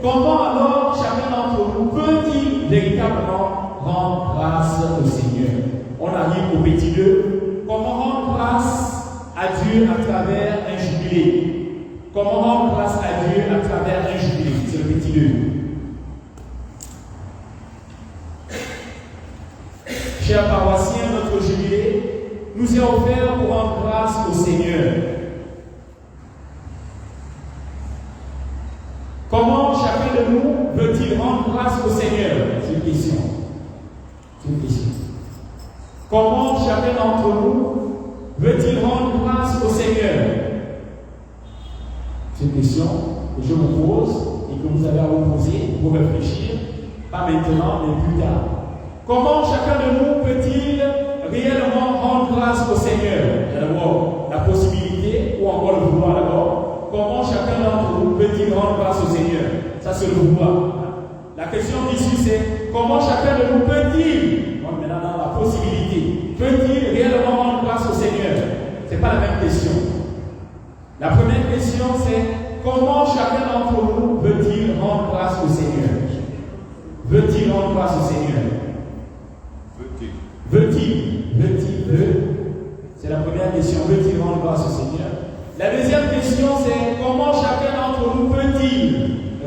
Speaker 1: comment alors chacun d'entre nous peut-il véritablement rendre grâce au Seigneur? On arrive au petit 2. Comment rendre grâce à Dieu à travers un jubilé? Comment rendre grâce à Dieu à travers un jubilé? C'est le petit 2. Chers paroissiens, notre jubilé nous est offert pour rendre grâce au Seigneur. Comment chacun de nous veut-il rendre grâce au Seigneur? C'est une question. C'est une question. Comment chacun d'entre nous veut-il rendre grâce au Seigneur? C'est une question que je vous pose et que vous avez à vous poser pour réfléchir, pas maintenant, mais plus tard. Comment chacun de nous peut-il réellement rendre grâce au Seigneur? D'abord, la possibilité ou encore le vouloir d'abord. Comment chacun d'entre nous peut-il rendre grâce au Seigneur? Ça, c'est le vouloir. La question qui suit, c'est comment chacun de nous peut-il, maintenant dans la possibilité, peut-il réellement rendre grâce au Seigneur? Ce n'est pas la même question. La première question, c'est comment chacun d'entre nous veut-il rendre grâce au Seigneur? Veut-il rendre grâce au Seigneur? Veut-il? C'est la première question. Veut-il rendre grâce au Seigneur? La deuxième question, c'est comment chacun d'entre nous peut-il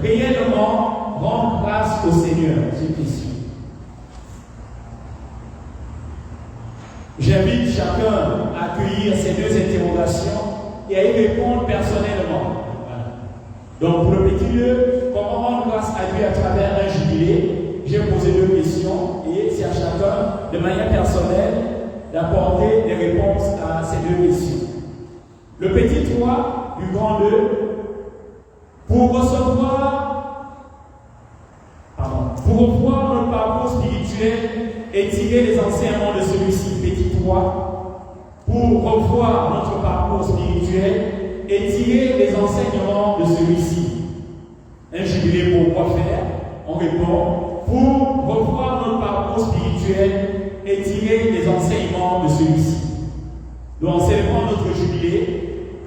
Speaker 1: réellement rendre grâce au Seigneur? C'est une question. J'invite chacun à accueillir ces deux interrogations et à y répondre personnellement. Voilà. Donc, pour le petit 2, comment rendre grâce à Dieu à travers un jubilé? J'ai posé deux questions et c'est à chacun, de manière personnelle, d'apporter des réponses à ces deux questions. Le petit 3 du grand 2, pour revoir notre parcours spirituel et tirer les enseignements de celui-ci. Petit 3, pour revoir notre parcours spirituel et tirer les enseignements de celui-ci. Un jubilé pour quoi faire? On répond pour revoir notre parcours spirituel et tirer les enseignements de celui-ci. Donc, en célébrant notre jubilé,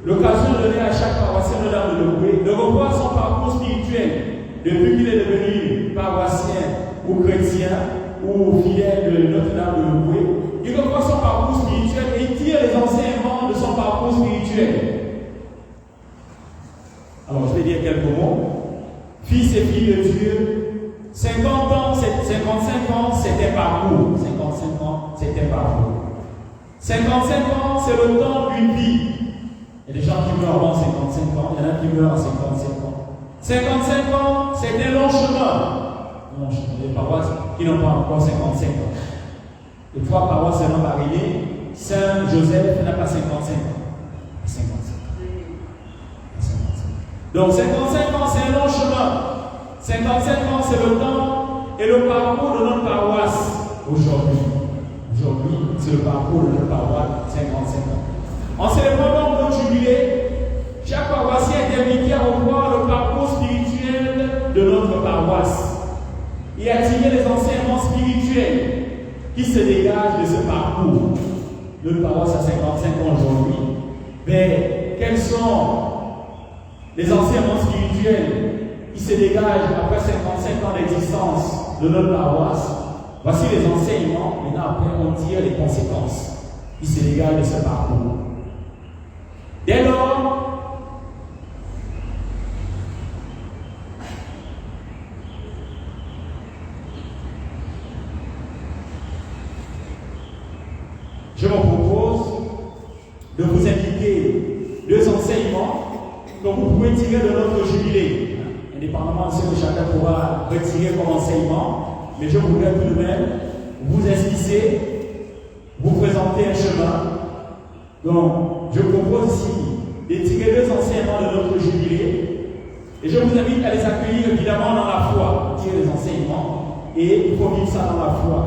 Speaker 1: l'occasion donnée à chaque paroissien de Notre-Dame de Loué de revoir son parcours spirituel depuis qu'il est devenu paroissien ou chrétien ou fidèle de Notre-Dame de Loué. Il revoit son parcours spirituel et tire les enseignements de son parcours spirituel. Alors, je vais dire quelques mots. Fils et filles de Dieu, 50 ans, 55 ans, c'était parcours. 55 ans, c'était parcours. 55 ans, c'est le temps d'une vie. Il y a des gens qui meurent avant 55 ans, il y en a qui meurent à 55 ans. 55 ans, c'est un long chemin. Il y a des paroisses qui n'ont pas encore 55 ans. Les 3 paroisses seulement mariées, Saint-Joseph n'a pas 55 ans. 55 ans. Donc 55 ans, c'est un long chemin. 55 ans, c'est le temps et le parcours de notre paroisse aujourd'hui. Aujourd'hui, c'est le parcours de notre paroisse, 55 ans. En célébrant donc notre jubilé, chaque paroissien est invité à revoir le parcours spirituel de notre paroisse et à tirer les enseignements spirituels qui se dégagent de ce parcours. Notre paroisse a 55 ans aujourd'hui. Mais quels sont les enseignements spirituels qui se dégagent après 55 ans d'existence de notre paroisse? Voici les enseignements. Maintenant, après, on tire les conséquences qui se dégagent de ce parcours. Dès lors, je me propose de vous indiquer 2 enseignements que vous pouvez tirer de notre jubilé, indépendamment de ce que chacun pourra retirer comme enseignement. Mais je voudrais tout de même vous esquisser vous présenter un chemin. Donc, je propose ici de tirer 2 enseignements de notre jubilé. Et je vous invite à les accueillir évidemment dans la foi. Tirer les enseignements et il faut vivre ça dans la foi.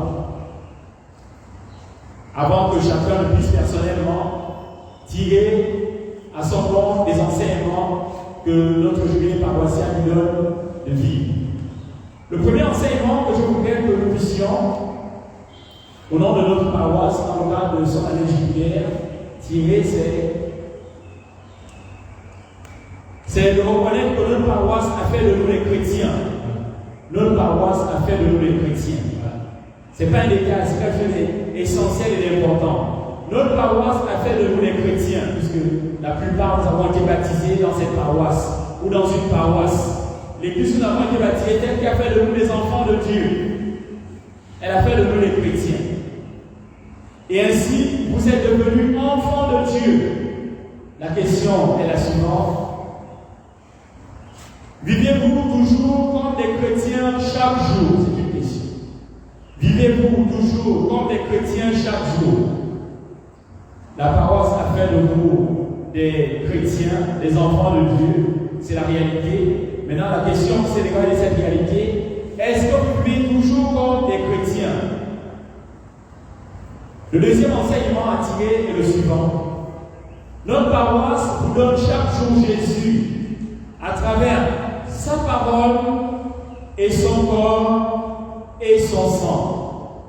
Speaker 1: Avant que chacun ne puisse personnellement tirer à son compte les enseignements que notre jubilé paroissial lui donne de vivre. Le premier enseignement que je voudrais que nous puissions, au nom de notre paroisse, dans le cadre de son année jubilaire, tirer, c'est de reconnaître que notre paroisse a fait de nous les chrétiens. Notre paroisse a fait de nous les chrétiens. Ce n'est pas un détail, c'est quelque chose d'essentiel et d'important. Notre paroisse a fait de nous les chrétiens, puisque la plupart nous avons été baptisés dans cette paroisse ou dans une paroisse. L'église où nous avons été baptisés, telle qu'elle a fait de nous les enfants de Dieu. Elle a fait de nous les chrétiens. Et ainsi, vous êtes devenus enfants de Dieu. La question est la suivante. Vivez-vous toujours comme des chrétiens chaque jour? C'est une question. Vivez-vous toujours comme des chrétiens chaque jour? La paroisse a fait de vous des chrétiens, des enfants de Dieu. C'est la réalité. Maintenant, la question, c'est de regarder cette réalité. Est-ce que vous vivez toujours comme des chrétiens? Le deuxième enseignement à tirer est le suivant. Notre paroisse vous donne chaque jour Jésus à travers sa parole et son corps et son sang.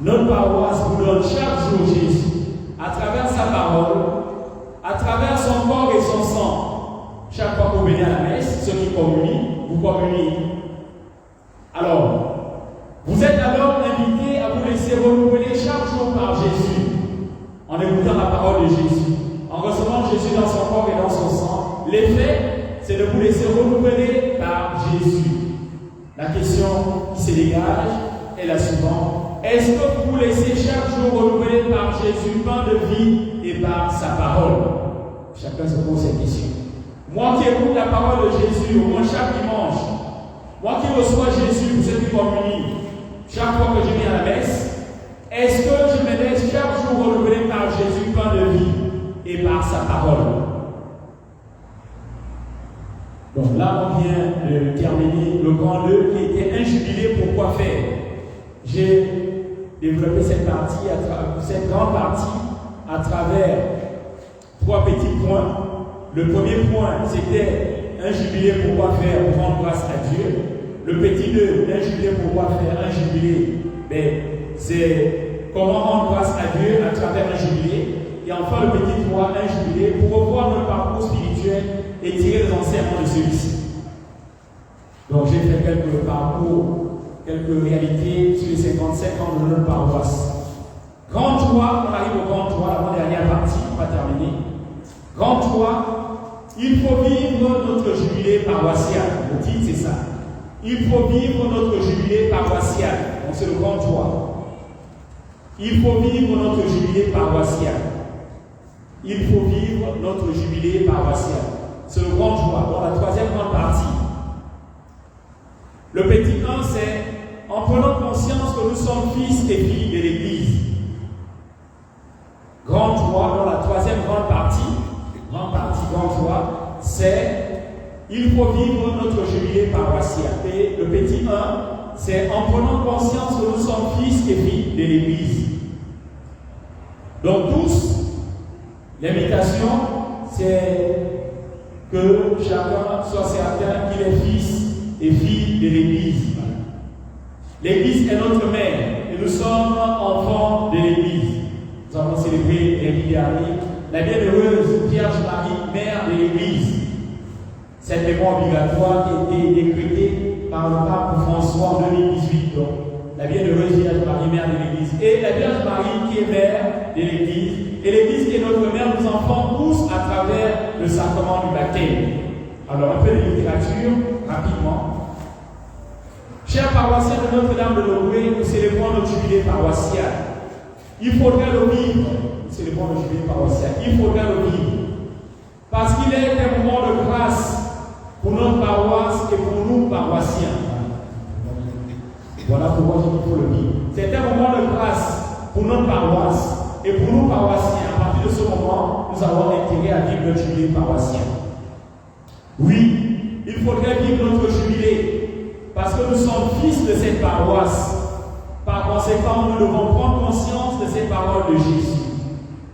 Speaker 1: Notre paroisse vous donne chaque jour Jésus à travers sa parole, à travers son corps et son sang. Chaque fois que vous venez à la messe, ceux qui communient, vous communiez. Alors, vous êtes alors invités à vous laisser renouveler chaque jour par Jésus, en écoutant la parole de Jésus, en recevant Jésus dans son corps et dans son sang. L'effet, c'est de vous laisser renouveler par Jésus. La question qui se dégage est la suivante. Est-ce que vous vous laissez chaque jour renouveler par Jésus, pain de vie et par sa parole? Chacun se pose cette question. Moi qui écoute la parole de Jésus au moins chaque dimanche, moi qui reçois Jésus pour cette communion, chaque fois que je viens à la messe, est-ce que je me laisse chaque jour renouveler par Jésus, pain de vie et par sa parole? Donc là, on vient de terminer le grand 2 qui était un jubilé pour quoi faire. J'ai développé cette grande partie à travers 3 petits points. Le premier point, c'était un jubilé pour quoi faire, pour rendre grâce à Dieu. Le petit 2, un jubilé pour quoi faire, un jubilé, c'est comment rendre grâce à Dieu à travers un jubilé. Et enfin, le petit 3, un jubilé pour revoir notre parcours spirituel et tirer les enseignements de celui-ci. Donc, j'ai fait quelques parcours, quelques réalités sur les 55 ans de notre paroisse. Grand 3, on arrive au grand 3, l'avant-dernière partie, on va terminer. Grand 3, il faut vivre notre jubilé paroissial. Le titre, c'est ça. Il faut vivre notre jubilé paroissial. Donc, c'est le grand 3. Il faut vivre notre jubilé paroissial. Il faut vivre notre jubilé paroissial. C'est le grand 3, dans la 3e grande partie. Le petit 1, c'est en prenant conscience que nous sommes fils et filles de l'Église. Grand 3, dans la 3e grande partie, grand 3, c'est il faut vivre notre jubilé paroissial. Et le petit 1, c'est en prenant conscience que nous sommes fils et filles de l'Église. Donc tous, l'invitation, c'est que chacun soit certain qu'il est fils et fille de l'Église. L'Église est notre mère et nous sommes enfants de l'Église. Nous avons célébré l'église dernière la bienheureuse Vierge Marie, mère de l'Église. Cette mémoire obligatoire qui a été décrétée par le pape François en 2018. Donc, la bienheureuse Vierge Marie, mère de l'Église. Et la Vierge Marie qui est mère de l'Église. Et l'Église qui est notre mère, nous enfants tous à travers le sacrement du baptême. Alors, un peu de littérature, rapidement. Chers paroissiens de Notre-Dame de Lomoué, nous célébrons notre jubilé paroissial. Il faudrait le vivre. Nous célébrons le jubilé paroissial. Il faudrait le vivre. Parce qu'il est un moment de grâce pour notre paroisse et pour nous, paroissiens. Voilà pourquoi il faut le vivre. C'est un moment de grâce pour notre paroisse et pour nous paroissiens. À partir de ce moment, nous avons intérêt à vivre notre jubilé paroissien. Oui, il faudrait vivre notre jubilé parce que nous sommes fils de cette paroisse. Par conséquent, nous devons prendre conscience de ces paroles de Jésus.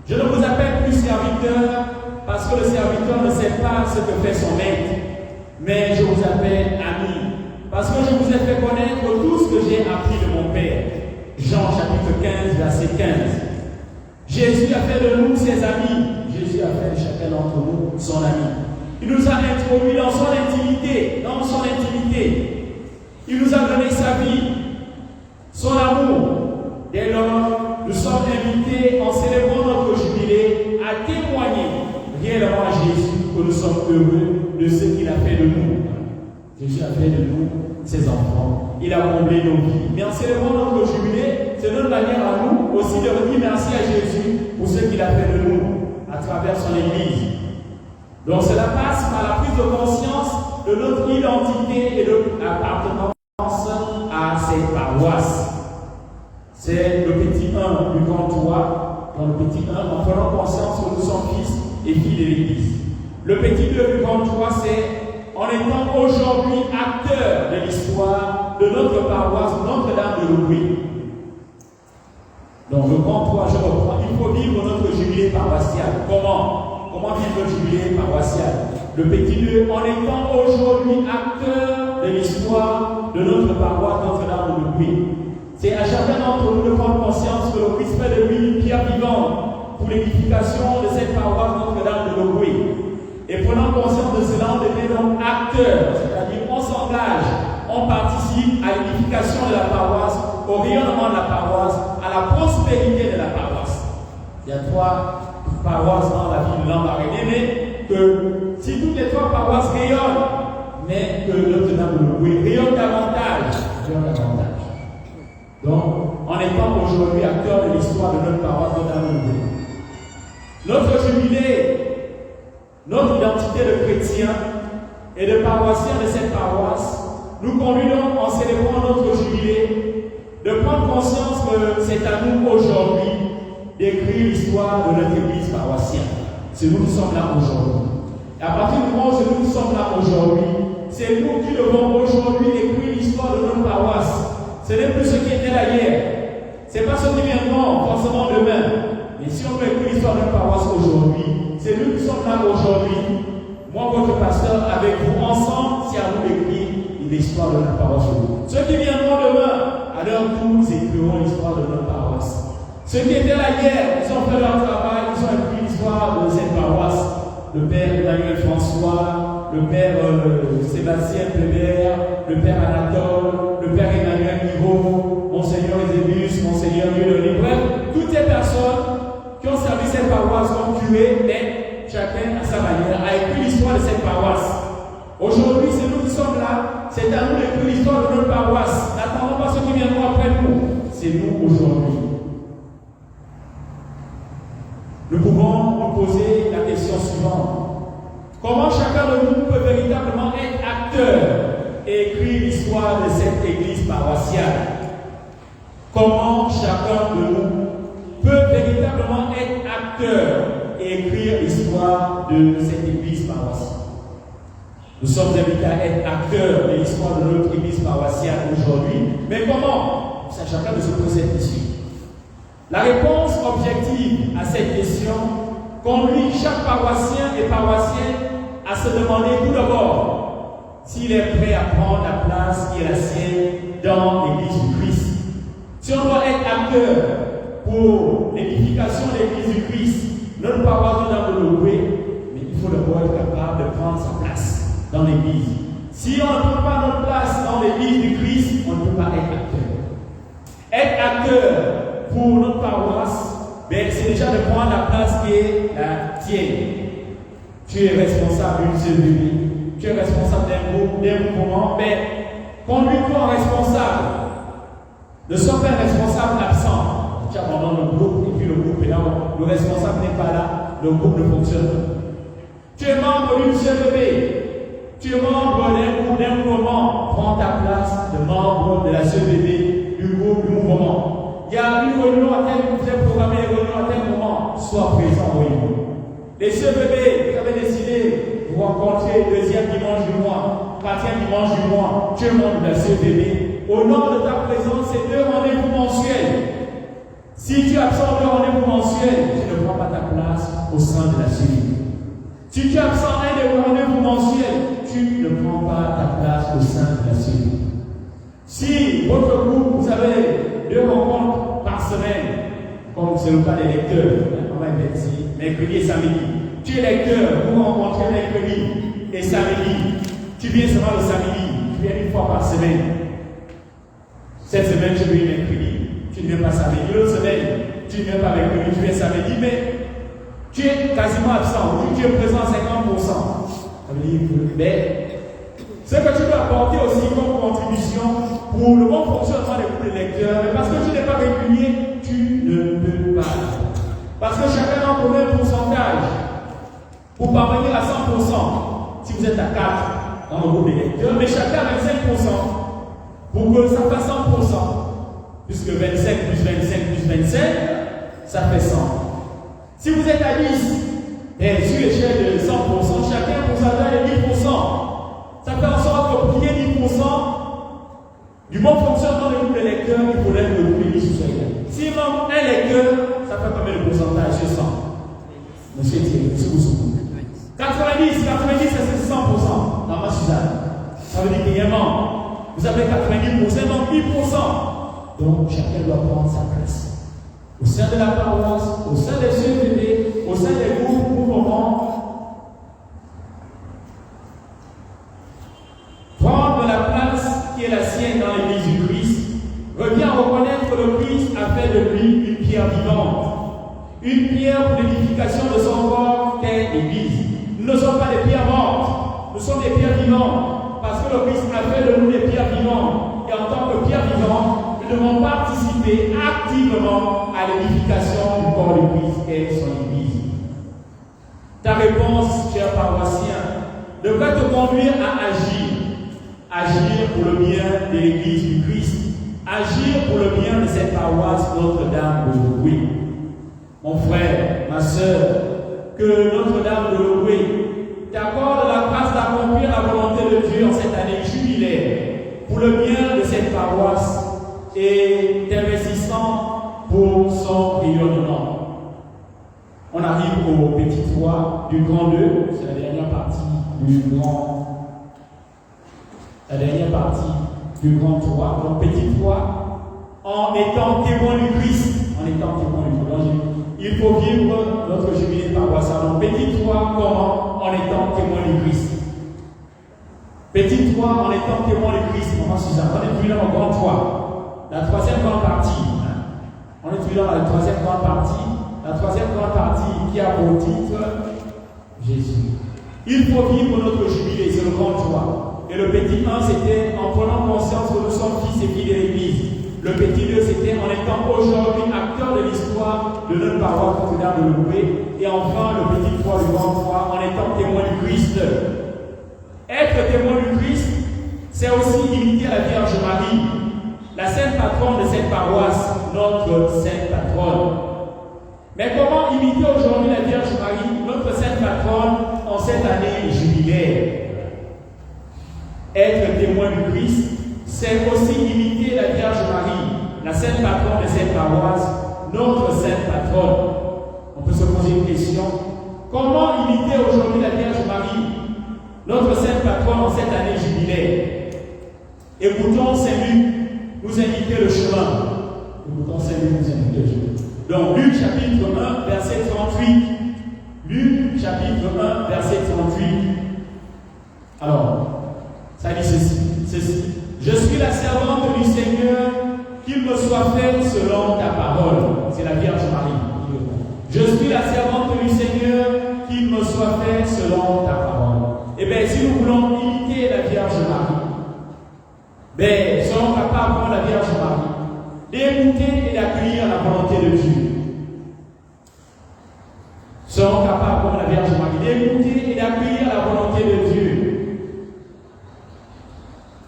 Speaker 1: Je ne vous appelle plus serviteur parce que le serviteur ne sait pas ce que fait son maître, mais je vous appelle ami parce que je vous ai fait connaître tout ce que j'ai appris de mon Père. Jean chapitre 15, verset 15. Jésus a fait de nous ses amis. Jésus a fait de chacun d'entre nous son ami. Il nous a introduits dans son intimité, Il nous a donné sa vie, son amour. Dès lors, nous sommes invités, en célébrant notre jubilé, à témoigner réellement à Jésus que nous sommes heureux de ce qu'il a fait de nous. Jésus a fait de nous ses enfants. Il a comblé nos vies. Mais en célébrant notre jubilé, c'est notre manière à nous aussi de dire merci à Jésus pour ce qu'il a fait de nous à travers son Église. Donc cela passe par la prise de conscience de notre identité et de l'appartenance à cette paroisse. C'est le petit 1 du grand 3, dans le petit 1, en prenant conscience que nous sommes fils et filles de l'Église. Le petit 2 du grand 3, c'est en étant aujourd'hui acteurs de l'histoire de notre paroisse, Notre-Dame de Louis. Donc le grand 3, je reprends, il faut vivre notre jubilé paroissial. Comment vivre le jubilé paroissial? Le petit 2, en étant aujourd'hui acteurs de l'histoire de notre paroisse, Notre-Dame de Louis. C'est à chacun d'entre nous de prendre conscience que le Christ fait de lui une pierre vivante pour l'édification de cette paroisse Notre-Dame de Louis. Et prenant conscience de cela, on devient donc acteur, c'est-à-dire on s'engage, on participe à l'édification de la paroisse, au rayonnement de la paroisse, à la prospérité de la paroisse. Il y a 3 paroisses dans la ville de Lambaréné, mais que si toutes les 3 paroisses rayonnent, mais que Notre-Dame de Louis rayonne davantage. Donc, en étant aujourd'hui acteur de l'histoire de notre paroisse Notre-Dame de Louis. Notre jubilé, notre identité de chrétien et de paroissien de cette paroisse nous conduit donc, en célébrant notre jubilé, de prendre conscience que c'est à nous aujourd'hui d'écrire l'histoire de notre église paroissienne. C'est nous qui sommes là aujourd'hui. Et à partir du moment où nous sommes là aujourd'hui, c'est nous qui devons aujourd'hui écrire l'histoire de notre paroisse. Ce n'est plus ce qui était là hier. Ce n'est pas ce qui viendront forcément demain. Mais si on veut écrire l'histoire de notre paroisse aujourd'hui, c'est nous qui sommes là aujourd'hui. Moi, votre pasteur, avec vous ensemble, c'est à nous d'écrire l'histoire de notre paroisse. Ceux qui viendront demain, à leur tour, nous écrirons l'histoire de notre paroisse. Ceux qui étaient là hier, ils ont fait leur travail, ils ont écrit l'histoire de cette paroisse. Le père Emmanuel François, le père Sébastien Pébert, le père Anatole, le père Emmanuel Niveau, Monseigneur Eusebius, Monseigneur Dieudonné. Bref, toutes ces personnes qui ont servi cette paroisse comme curé, mais chacun à sa manière a écrit l'histoire de cette paroisse. Aujourd'hui, c'est nous qui sommes là, c'est à nous d'écrire l'histoire de notre paroisse. N'attendons pas ceux qui viendront après nous, c'est nous aujourd'hui. Nous pouvons nous poser la question suivante. Comment chacun de nous peut véritablement être acteur et écrire l'histoire de cette église paroissiale? Comment chacun de nous peut véritablement être acteur et écrire l'histoire de cette église paroissiale? Nous sommes invités à être acteurs de l'histoire de notre église paroissiale aujourd'hui. Mais comment? C'est à chacun de se poser cette question. La réponse objective à cette question conduit chaque paroissien et paroissienne à se demander tout d'abord s'il est prêt à prendre la place qui est la sienne dans l'église du Christ. Si on doit être acteur pour l'édification de l'église du Christ, notre paroisse Notre-Dame de Louis, mais il faut d'abord être capable de prendre sa place dans l'église. Si on ne prend pas notre place dans l'église du Christ, on ne peut pas être acteur. Être acteur pour notre paroisse, ben, c'est déjà de prendre la place qui est la tienne. Tu es responsable d'une seule vie. Tu es responsable d'un groupe, d'un mouvement. Ben, conduis-toi en responsable. Ne sois pas un responsable absent. Tu abandonnes le groupe et puis le groupe est là. Le responsable n'est pas là. Le groupe ne fonctionne pas. Tu es membre d'une seule bébé. Tu es membre d'un groupe, d'un mouvement. Prends ta place de membre de la seule bébé, du groupe, du mouvement. Il y a une réunion à tel, vous avez programmé une réunion à tel moment, sois présent aux réunions. Les sœurs bébés, vous avez décidé de vous rencontrer le deuxième dimanche du mois, quatrième dimanche du mois, Dieu demande la sœur bébé. Au nom de ta présence, c'est 2 rendez-vous mensuels. Si tu absentes 2 rendez-vous mensuels, tu ne prends pas ta place au sein de la cellule. Si tu absentes un des rendez-vous mensuels, tu ne prends pas ta place au sein de la cellule. Si votre groupe, vous avez 2 rencontres par semaine, comme c'est le cas des lecteurs, on va mettre ici, mercredi et samedi. Tu es lecteur, vous rencontrez mercredi et samedi. Tu viens seulement le samedi, tu viens une fois par semaine. Cette semaine, tu viens mercredi, tu ne viens pas samedi. L'autre semaine, tu ne viens pas mercredi, tu viens samedi, mais tu es quasiment absent. Tu es présent à 50%. Ça veut dire que ce que tu dois apporter aussi comme contribution pour le bon fonctionnement des groupes de lecteurs, mais parce que tu n'es pas régulier, tu ne peux pas. Parce que chacun d'entre nous a un pourcentage pour parvenir à 100%. Si vous êtes à 4 dans le groupe de lecteurs, mais chacun a 25% pour que ça fasse 100%. Puisque 25 plus 25 plus 25, ça fait 100. Si vous êtes à 10, et sur l'échelle de 100%, chacun a un pourcentage de 10%. Ça fait en sorte que pour qu'il y ait 10% du bon fonctionnement du groupe de lecteurs, il faudrait que le groupe de lecteurs soit égal. S'il manque un lecteur, ça fait combien de pourcentage sur 100? Monsieur Thierry, monsieur Boussou. 90, c'est 100%. Dans ma Suzanne. Ça veut dire qu'il y a un manque. Vous avez 90%, donc 10%. Donc chacun doit prendre sa place. Au sein de la paroisse, au sein des CEPD, au sein des groupes mouvements, prendre la place qui est la sienne dans l'Église du Christ, revient à reconnaître que le Christ a fait de lui une pierre vivante, une pierre pour l'édification de son corps qu'est l'Église. Nous ne sommes pas des pierres mortes, nous sommes des pierres vivantes, parce que le Christ a fait de nous des pierres vivantes, et en tant que pierres vivantes, nous devons participer activement à l'édification du corps du Christ qu'est son Église. Ta réponse, cher paroissien, devrait te conduire à agir. Agir pour le bien de l'Église du Christ. Agir pour le bien de cette paroisse Notre-Dame de Loué. Mon frère, ma soeur, que Notre-Dame de Loué t'accorde la grâce d'accomplir la volonté de Dieu en cette année jubilaire pour le bien de cette paroisse et d'investissant pour son rayonnement. On arrive au petit 3 du grand 2, c'est la dernière partie du grand. La dernière partie du grand 3, donc petit 3, en étant témoin du Christ. En étant témoin du Christ. Il faut vivre notre jubilé paroissial. Donc petit 3, comment? En étant témoin du Christ. Petit 3, en étant témoin du Christ. Maman Suzanne, on est plus dans le grand 3. La troisième grande partie. On est plus dans la troisième grande partie. La troisième grande partie qui a pour titre Jésus. Il faut vivre notre jubilé, c'est le grand 3. Et le petit 1, c'était en prenant conscience que nous sommes fils et filles de l'Église. Le petit 2, c'était en étant aujourd'hui acteur de l'histoire de notre paroisse Notre-Dame de Loué. Et enfin, le petit 3, le grand 3, en étant témoin du Christ. Être témoin du Christ, c'est aussi imiter la Vierge Marie, la sainte patronne de cette paroisse, notre sainte patronne. Mais comment imiter aujourd'hui la Vierge Marie, notre sainte patronne, en cette année jubilaire? Être témoin du Christ, c'est aussi imiter la Vierge Marie, la sainte patronne de cette paroisse, notre sainte patronne. On peut se poser une question. Comment imiter aujourd'hui la Vierge Marie, notre sainte patronne en cette année jubilaire? Écoutons Saint-Luc nous indiquer le chemin. Écoutons Saint-Luc nous indiquer le chemin. Donc, Luc chapitre 1, verset 38. Luc chapitre 1, verset 38. Alors, ça dit ceci. Je suis la servante du Seigneur, qu'il me soit fait selon ta parole. C'est la Vierge Marie. Je suis la servante du Seigneur, qu'il me soit fait selon ta parole. Eh bien, si nous voulons imiter la Vierge Marie, ben, soyons capables, comme la Vierge Marie, d'écouter et d'accueillir la volonté de Dieu. Soyons capables, comme la Vierge Marie, d'écouter et d'accueillir la volonté de Dieu.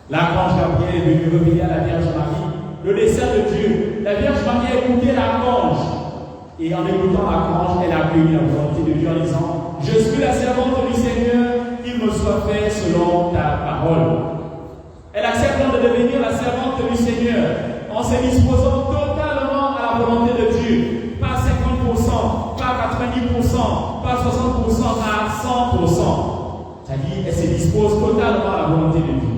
Speaker 1: L'archange Gabriel est venu révéler à la Vierge Marie le dessein de Dieu. la Vierge Marie a écouté l'archange. Et en écoutant l'archange, elle a accueilli la volonté de Dieu en disant: je suis la servante du Seigneur, qu'il me soit fait selon ta parole. Elle accepte donc de devenir la servante du Seigneur en se disposant totalement à la volonté de Dieu. Pas 50%, pas 90%, pas 60%, à 100%. C'est-à-dire, elle se dispose totalement à la volonté de Dieu.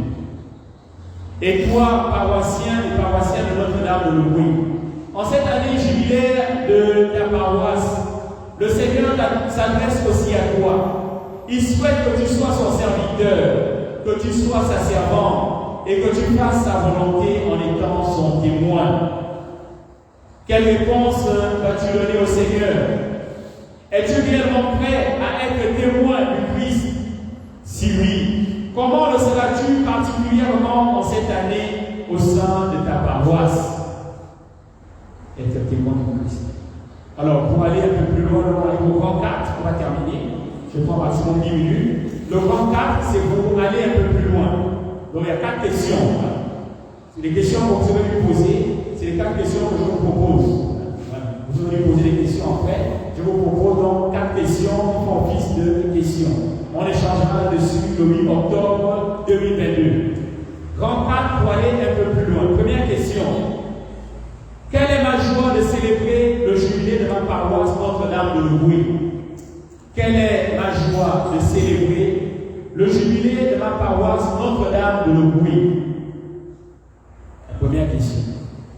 Speaker 1: Et toi, paroissien et paroissienne de Notre-Dame de Louis, en cette année jubilaire de ta paroisse, le Seigneur s'adresse aussi à toi. Il souhaite que tu sois son serviteur, que tu sois sa servante, et que tu fasses sa volonté en étant son témoin. Quelle réponse vas-tu donner au Seigneur? Es-tu réellement prêt à être témoin du Christ? Si oui, comment le seras-tu particulièrement en cette année au sein de ta paroisse? Être témoin du Christ. Alors, pour aller un peu plus loin, on va aller au grand 4, on va terminer. Je prends maximum 10 minutes. Le grand 4, c'est pour aller un peu plus loin. Donc il y a 4 questions. C'est les questions que vous allez lui poser. C'est les 4 questions que je vous propose. Vous allez lui poser des questions après. Je vous propose donc 4 questions qui font office de questions. On échangera là-dessus le 8 octobre 2022. Grand 4 pour aller un peu plus loin. Première question. Quelle est ma joie de célébrer le jubilé de ma paroisse Notre-Dame de Louis? Quelle est ma joie de célébrer le jubilé de ma paroisse Notre-Dame de Louis? La première question.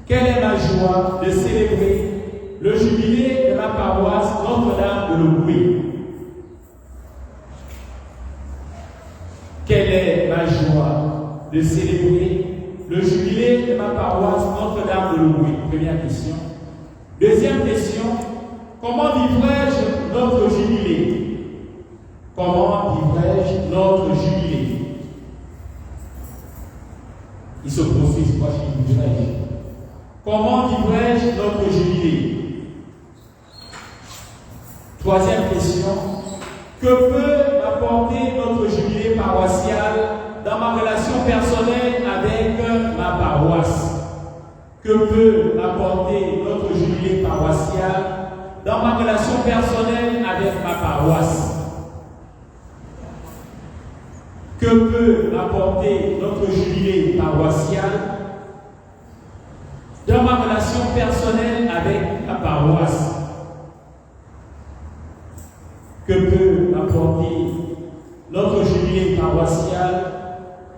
Speaker 1: Quelle est ma joie de célébrer le jubilé de ma paroisse Notre-Dame de Louis? Quelle est ma joie de célébrer le jubilé de ma paroisse Notre-Dame de Louis? Première question. Deuxième question. Comment vivrai-je notre jubilé? Comment vivrai-je notre jubilé? Il se poursuit, c'est quoi je vivrai-je? Comment vivrai-je notre jubilé? Troisième question. Que peut m'apporter notre jubilé paroissial dans ma relation personnelle avec ma paroisse? Que peut m'apporter notre jubilé paroissial dans ma relation personnelle avec ma paroisse? Que peut m'apporter notre jubilé paroissial dans ma relation personnelle avec ma paroisse? Que peut m'apporter notre jubilé paroissial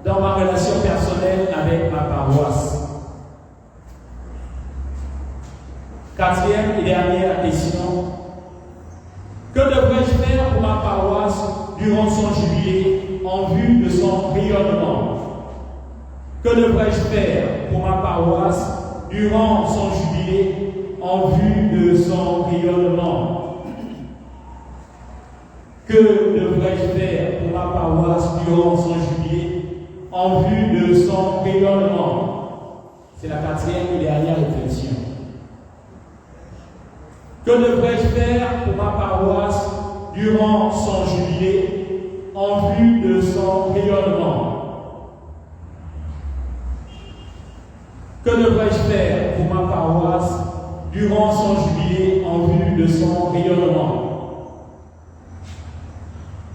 Speaker 1: dans ma relation personnelle avec ma paroisse? Quatrième et dernière question. Que devrais-je faire pour ma paroisse durant son jubilé en vue de son rayonnement? Que devrais-je faire pour ma paroisse durant son jubilé en vue de son rayonnement? Que devrais-je faire pour ma paroisse durant son jubilé en vue de son rayonnement? C'est la quatrième et dernière réflexion. Que devrais-je faire pour ma paroisse durant son jubilé en vue de son rayonnement? Que devrais-je faire pour ma paroisse durant son jubilé en vue de son rayonnement?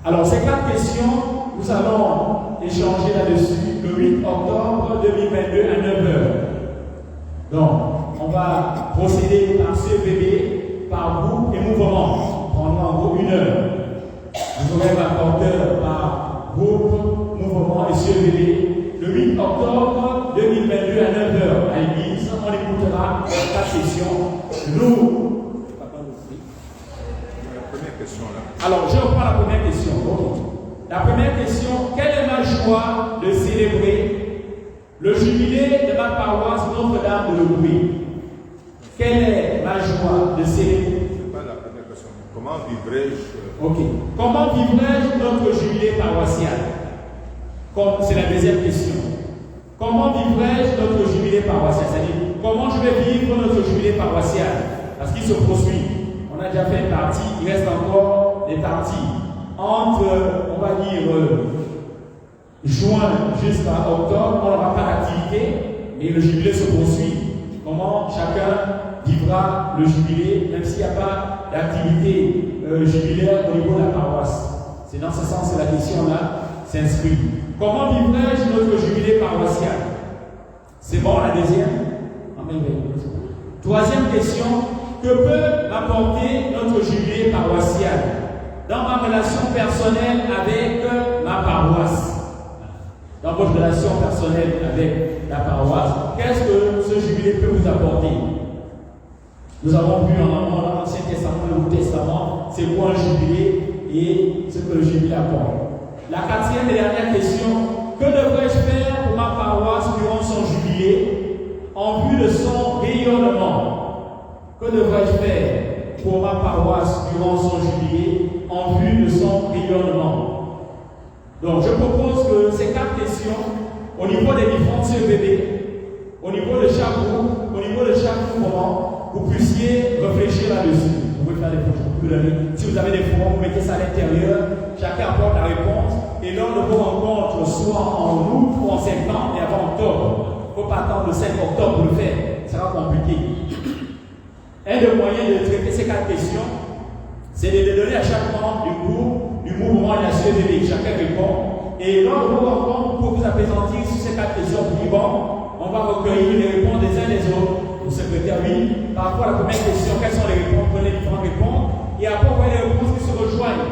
Speaker 1: Alors, ces 4 questions, nous allons échanger là-dessus le 8 octobre 2022 à 9h. Donc, on va procéder par CVB, par groupe et mouvement. On prendra en gros 1 heure. Vous aurez un rapporteur par groupe, mouvement et CVB. Le 8 octobre 2022 à 9h à l'église, on écoutera 4 sessions. Nous. Alors, je reprends la première question. La première question, quelle est ma joie de célébrer le jubilé de ma paroisse Notre-Dame de Louis? Quelle est ma joie de célébrer?
Speaker 2: C'est pas la première question. Comment vivrai-je?
Speaker 1: Ok. Comment vivrai-je notre jubilé paroissial? C'est la deuxième question. Comment vivrai-je notre jubilé paroissial? C'est-à-dire, comment je vais vivre notre jubilé paroissial? Parce qu'il se poursuit. On a déjà fait une partie, il reste encore des parties. Entre, on va dire, juin jusqu'à octobre, on n'aura pas d'activité, mais le jubilé se poursuit. comment chacun vivra le jubilé, même s'il n'y a pas d'activité jubilaire au niveau de la paroisse. C'est dans ce sens que la question-là s'inscrit. Comment vivrai-je notre jubilé paroissial? C'est bon, la deuxième? Troisième question, que peut m'apporter notre jubilé paroissial dans ma relation personnelle avec ma paroisse? Dans votre relation personnelle avec la paroisse, qu'est-ce que ce jubilé peut vous apporter? Nous avons vu en amont dans l'Ancien Testament et le Nouveau Testament, c'est quoi un jubilé et ce que le jubilé apporte. La quatrième et dernière question, que devrais-je faire pour ma paroisse durant son jubilé en vue de son rayonnement? Que devrais-je faire pour ma paroisse durant son jubilé en vue de son rayonnement? Donc, je propose que ces 4 questions, au niveau des différents CEVB, au niveau de chaque groupe, au niveau de chaque mouvement, vous puissiez réfléchir là-dessus. Vous pouvez faire des photos. Si vous avez des forums, vous mettez ça à l'intérieur, chacun apporte la réponse, et lors de vos rencontres, soit en août ou en septembre, et avant octobre, il ne faut pas attendre le 5 octobre pour le faire, ça sera compliqué. Un des moyens de traiter ces 4 questions, c'est de les donner à chaque membre du groupe, du mouvement et de la CEVB. Chacun répond. Et lors de vos rencontres, vous pouvez vous apaisantir sur ces 4 questions. Vous dites, bon, on va recueillir les réponses des uns des autres. Au secrétaire, oui. Par rapport à la première question, quelles sont les réponses? Prenez les différentes réponses. Et après, vous voyez les réponses qui se rejoignent.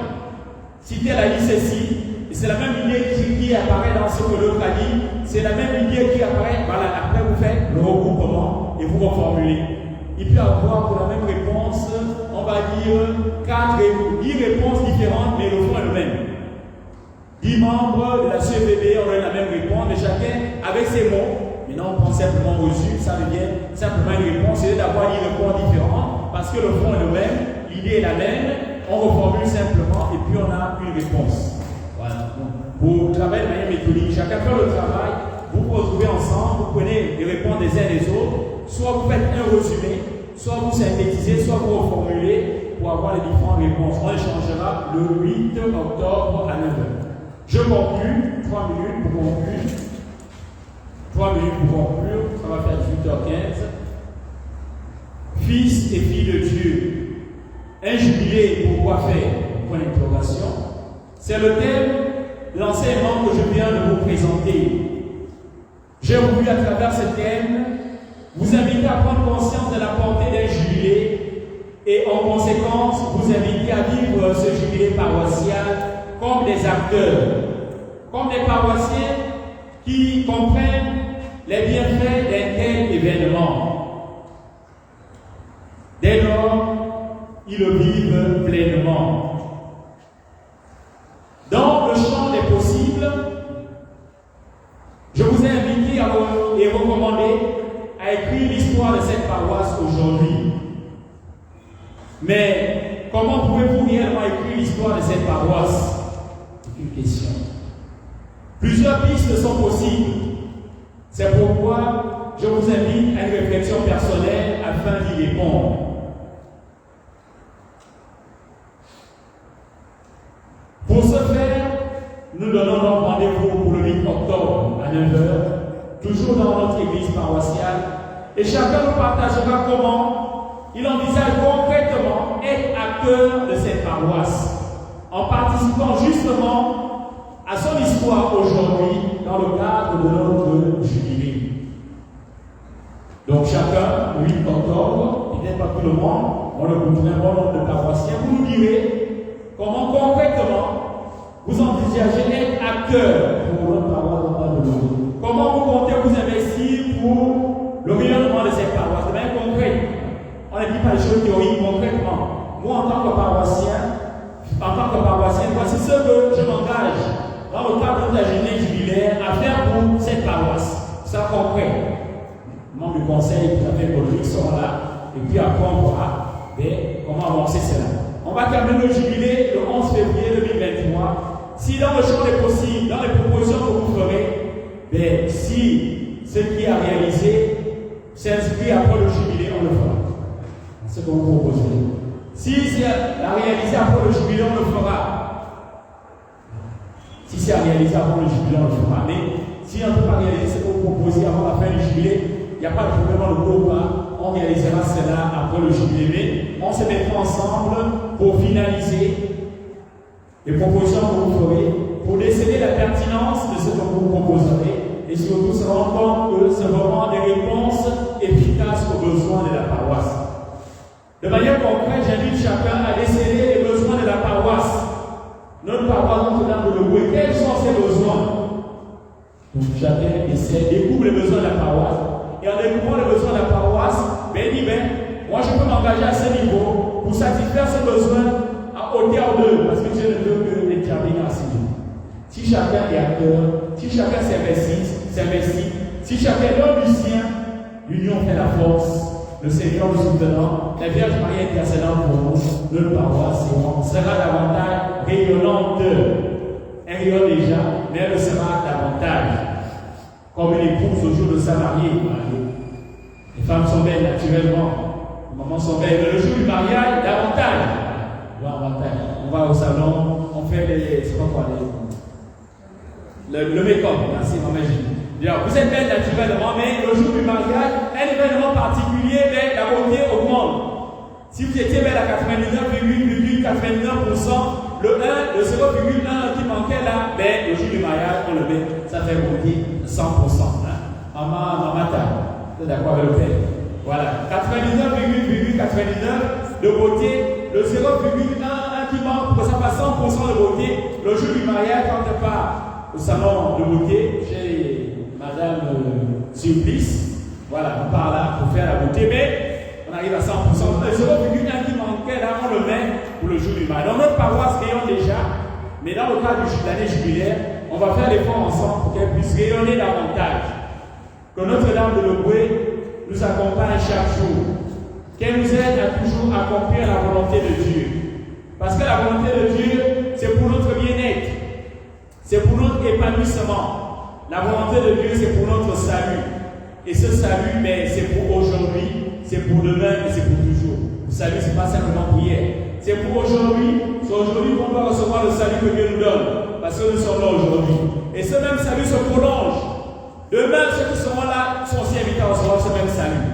Speaker 1: Citez la liste ici. Et c'est la même idée qui apparaît dans ce que l'autre a dit. C'est la même idée qui apparaît. Voilà, après, vous faites le regroupement et vous reformulez. Il peut y avoir pour la même réponse, on va dire 10 réponses différentes, mais le fond est le même. 10 membres de la CEVB ont la même réponse, mais chacun avec ses mots. Maintenant, on prend simplement reçu, ça devient simplement une réponse. C'est d'avoir 10 réponses différentes, parce que le fond est le même, l'idée est la même, on reformule simplement, et puis on a une réponse. Voilà. Pour travailler de manière méthodique, chacun fait le travail, vous vous retrouvez ensemble, vous prenez les réponses des uns des autres, soit vous faites un résumé, soit vous synthétisez, soit vous reformulez pour avoir les différentes réponses. On échangera le 8 octobre à 9h. Je conclue, 3 minutes pour conclure. 3 minutes pour conclure, ça va faire 18h15. Fils et filles de Dieu, un jubilé, pourquoi faire? Point d'interrogation. C'est le thème de l'enseignement que je viens de vous présenter. J'ai voulu à travers ce thème vous inviter à prendre conscience de la portée d'un jubilé et en conséquence vous inviter à vivre ce jubilé paroissial comme des acteurs, comme des paroissiens qui comprennent les bienfaits d'un tel événement. Dès lors, ils le vivent pleinement. Dans le champ des possibles, je vous ai invité et recommandé à écrire l'histoire de cette paroisse aujourd'hui. Mais comment pouvez-vous réellement écrire l'histoire de cette paroisse? C'est une question. Plusieurs pistes sont possibles. C'est pourquoi je vous invite à une réflexion personnelle afin d'y répondre. Pour ce faire, nous donnons donc rendez-vous pour le 8 octobre à 9h, toujours dans notre église paroissiale, et chacun nous partagera comment il envisage concrètement être acteur de cette paroisse, en participant justement à son histoire aujourd'hui dans le cadre de notre jubilé. Donc chacun, le 8 octobre, il n'est pas tout le monde, on le goûterait un bon nombre de paroissiens, vous nous direz comment concrètement vous envisagez être acteur pour notre paroisse de l'autre. Comment vous comptez vous investir pour le rayonnement de cette paroisse de manière concrète. On ne dit pas les choses théoriques concrètement. Moi, en tant que paroissien, voici ce que je m'engage dans le cadre de la journée jubilaire à faire pour cette paroisse. Ça concret. Les membres du conseil et les affaires politiques seront là, et puis après on verra comment avancer cela. On va terminer le jubilé le 11 février 2023. Si dans le champ des possibles, dans les propositions que vous ferez, si ce qui est réalisé s'inscrit après le jubilé, on le fera. C'est ce que vous proposez. Si c'est à réaliser après le jubilé, on le fera. Si c'est à réaliser avant le jubilé, on le fera. Mais si on ne peut pas réaliser ce que vous proposez avant la fin du jubilé, il n'y a pas de problème, on ne court pas. On réalisera cela après le jubilé. On se mettra ensemble pour finaliser les propositions que vous ferez, pour décider la pertinence de ce que vous proposerez et surtout se rendre compte que c'est vraiment des réponses efficaces aux besoins de la paroisse. De manière concrète, j'invite chacun à déceler les besoins de la paroisse. Notre paroisse, Notre-Dame de Leboé, quels sont ses besoins? Donc chacun découvre les besoins de la paroisse. Et en découvrant les besoins de la paroisse, moi je peux m'engager à ce niveau pour satisfaire ces besoins à hauteur d'eux, parce que Dieu ne veut que les terminer à ce niveau. Si chacun est à cœur, si chacun s'investit, si chacun est l'homme du sien, l'union fait la force. Le Seigneur nous soutenant, la Vierge Marie intercédant pour nous, notre paroisse sera davantage rayonnante. Elle rayonne déjà, mais elle sera davantage. Comme une épouse au jour de sa mariée. Les femmes sont belles naturellement, les mamans sont belles, mais le jour du mariage, davantage. On va au salon, on fait le make-up. Merci, maman Gilles. Vous êtes belle naturellement, mais le jour du mariage, un événement particulier, mais la beauté augmente. Si vous étiez belle à 99,99%, le 0,1 qui manquait là, mais le jour du mariage, on le met, ça fait beauté 100%. Maman, c'est d'accord avec le père. Voilà, 99,99% de beauté, le 0,1 qui manque, pour que ça fasse 100% de beauté, le jour du mariage, quand on part au salon de beauté, chez Madame Supplice, voilà, on part là pour faire la beauté, mais on arrive à 100%. Le 0,1 qui manquait là, on le met pour le jour du mariage. Dans notre paroisse rayonne déjà, mais dans le cadre de l'année jubilaire, on va faire l'effort ensemble pour qu'elle puisse rayonner davantage. Que Notre-Dame de Leboé nous accompagne chaque jour, qu'elle nous aide à toujours accomplir la volonté de Dieu. Parce que la volonté de Dieu, c'est pour notre bien-être, c'est pour notre épanouissement. La volonté de Dieu, c'est pour notre salut. Et ce salut, c'est pour aujourd'hui, c'est pour demain et c'est pour toujours. Le salut, ce n'est pas simplement prière. C'est pour aujourd'hui. C'est aujourd'hui qu'on doit recevoir le salut que Dieu nous donne. Parce que nous sommes là aujourd'hui. Et ce même salut se prolonge. Demain, ceux qui seront là sont aussi invités à recevoir ce même salut.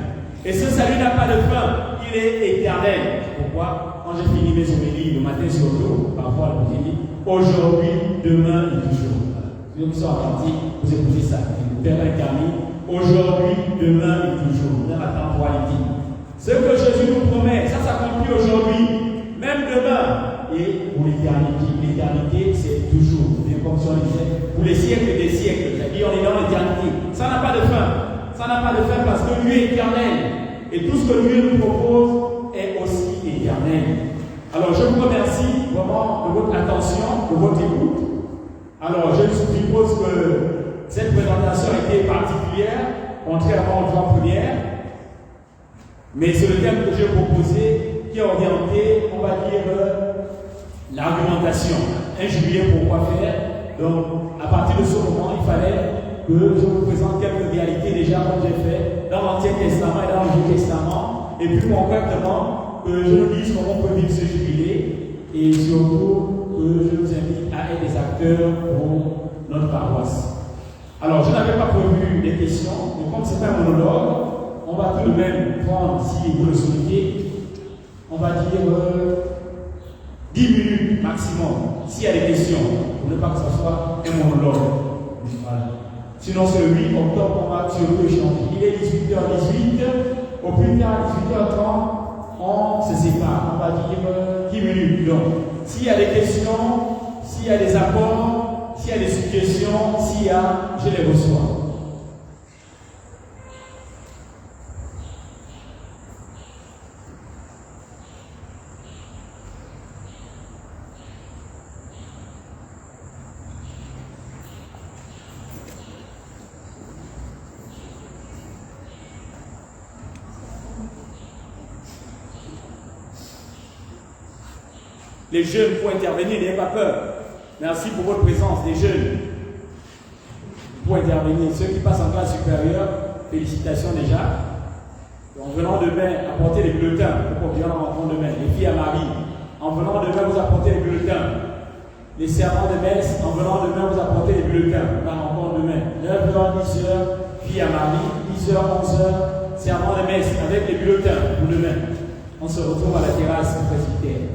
Speaker 1: Et ce salut n'a pas de fin. Il est éternel. Pourquoi? Quand j'ai fini mes homélies, le matin surtout, parfois je dis aujourd'hui, demain et toujours. Ceux qui sont attentifs, vous écoutez ça. Le Père incarné, aujourd'hui, demain et toujours, dans la temporalité. Ce que Jésus nous promet, ça s'accomplit aujourd'hui, même demain, et pour l'éternité. L'éternité, c'est toujours, bien comme si on disait, pour les siècles des siècles. C'est-à-dire, on est dans l'éternité. Ça n'a pas de fin. Ça n'a pas de fin parce que Dieu est éternel. Et tout ce que Dieu nous propose est aussi éternel. Alors, je vous remercie vraiment de votre attention, de votre écoute. Alors, je suppose que cette présentation a été particulière, contrairement aux trois premières, mais c'est le thème que j'ai proposé qui est orienté, on va dire, l'argumentation. Un jubilé, pourquoi faire? Donc, à partir de ce moment, il fallait que je vous présente quelques réalités déjà comme j'ai fait dans l'Ancien Testament et dans le Nouveau Testament, et plus concrètement, que je nous dise comment on peut vivre ce jubilé, et surtout, que je vous invite à être des acteurs pour notre paroisse. Alors, je n'avais pas prévu des questions, mais comme c'est un monologue, on va tout de même prendre, si vous le souhaitez, on va dire 10 minutes maximum, s'il y a des questions, pour ne pas que ce soit un monologue. Voilà. Sinon, c'est le 8 octobre, on va surtout échanger. Il est 18h18, au plus tard, 18h30, on se sépare. On va dire 10 minutes. Donc, s'il y a des questions, s'il y a des apports, s'il y a des suggestions, s'il y a, je les reçois. Les jeunes, pour intervenir, n'ayez pas peur. Merci pour votre présence, les jeunes. Pour intervenir, ceux qui passent en classe supérieure, félicitations déjà. En venant demain, apportez les bulletins. Pour qu'on vienne en rentrant demain. Les filles à Marie, en venant demain, vous apportez les bulletins. Les servants de messe, en venant demain, vous apportez les bulletins. On rencontre demain. 9h, 10h, dit à Marie, 10h, 11h, c'est avant la messe, avec les bulletins pour demain. On se retrouve à la terrasse du presbytère.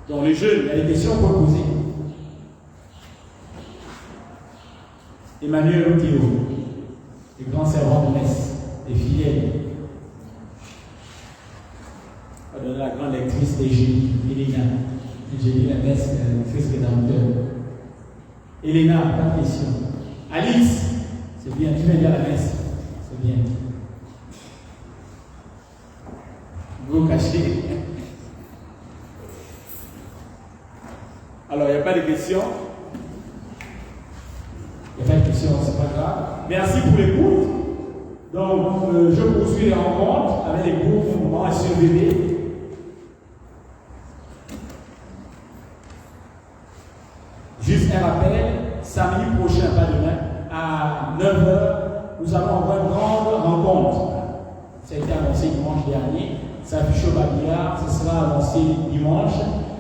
Speaker 1: Donc les jeunes, il y a des questions pour poser. Emmanuel ou Théo, les grands servants de messe, les fidèles. On va donner la grande lectrice d'Égypte, Elena. J'ai lu la messe de Christ Rédempteur. Elena, pas de question. Alice, c'est bien, tu viens dire la messe. C'est bien. Vous cachez. Alors, il n'y a pas de questions. Il n'y a pas de questions, c'est pas grave. Merci pour l'écoute. Donc, je poursuis les rencontres avec les groupes Mouvement SEVD. Juste un rappel, samedi prochain, pas demain, à 9h, nous allons avoir une grande rencontre. Ça a été annoncé dimanche dernier. Ça affiche au Babillard, ce sera annoncé dimanche.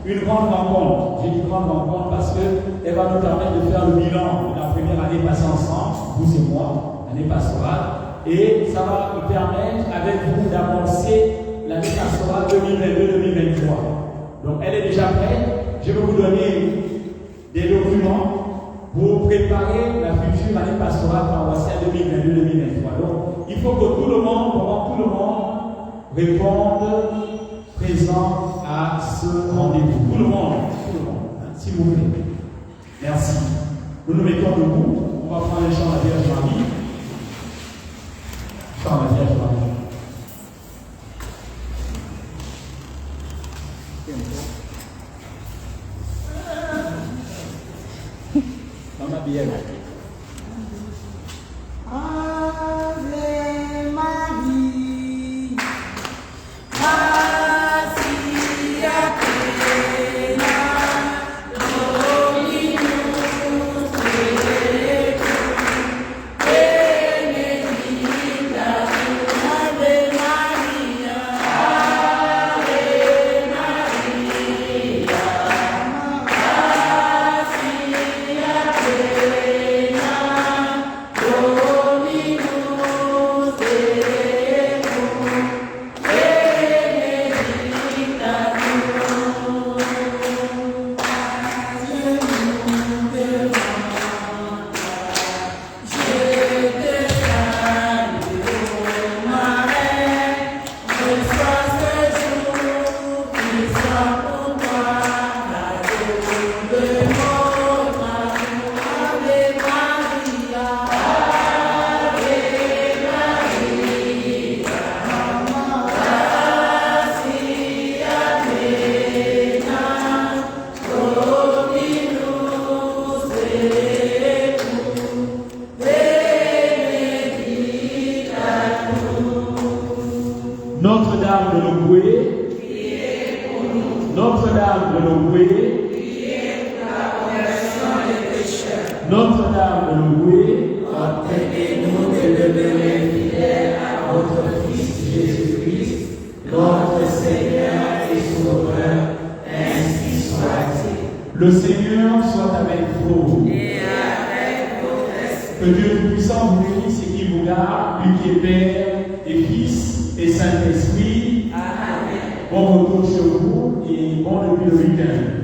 Speaker 1: Une grande rencontre. J'ai dit grande rencontre parce qu'elle va nous permettre de faire le bilan de la première année passée ensemble, vous et moi, l'année pastorale. Et ça va nous permettre, avec vous, d'avancer l'année pastorale 2022-2023. Donc, elle est déjà prête. Je vais vous donner des documents pour préparer la future année pastorale paroissiale 2022-2023. Donc, il faut que tout le monde réponde présent à ce rendez-vous. Tout le monde, s'il vous plaît. Merci. Nous nous mettons debout. On va prendre les chants de la Vierge Marie. Chant de la Vierge Marie. Maman bien.
Speaker 3: Ave Marie,
Speaker 1: Notre-Dame de Logoué, Notre-Dame de Logoué, Notre-Dame de Logoué,
Speaker 3: ordonnez-nous de demeurer fidèles à votre Fils Jésus-Christ, notre Seigneur et Sauveur, ainsi soit-il.
Speaker 1: Le Seigneur soit avec vous.
Speaker 3: Et avec votre esprit.
Speaker 1: Que Dieu Tout-Puissant vous bénisse et qu'il vous garde, lui qui est Père et Fils et Saint-Esprit.
Speaker 3: Amen.
Speaker 1: Bon retour chez vous et bon début de week-end.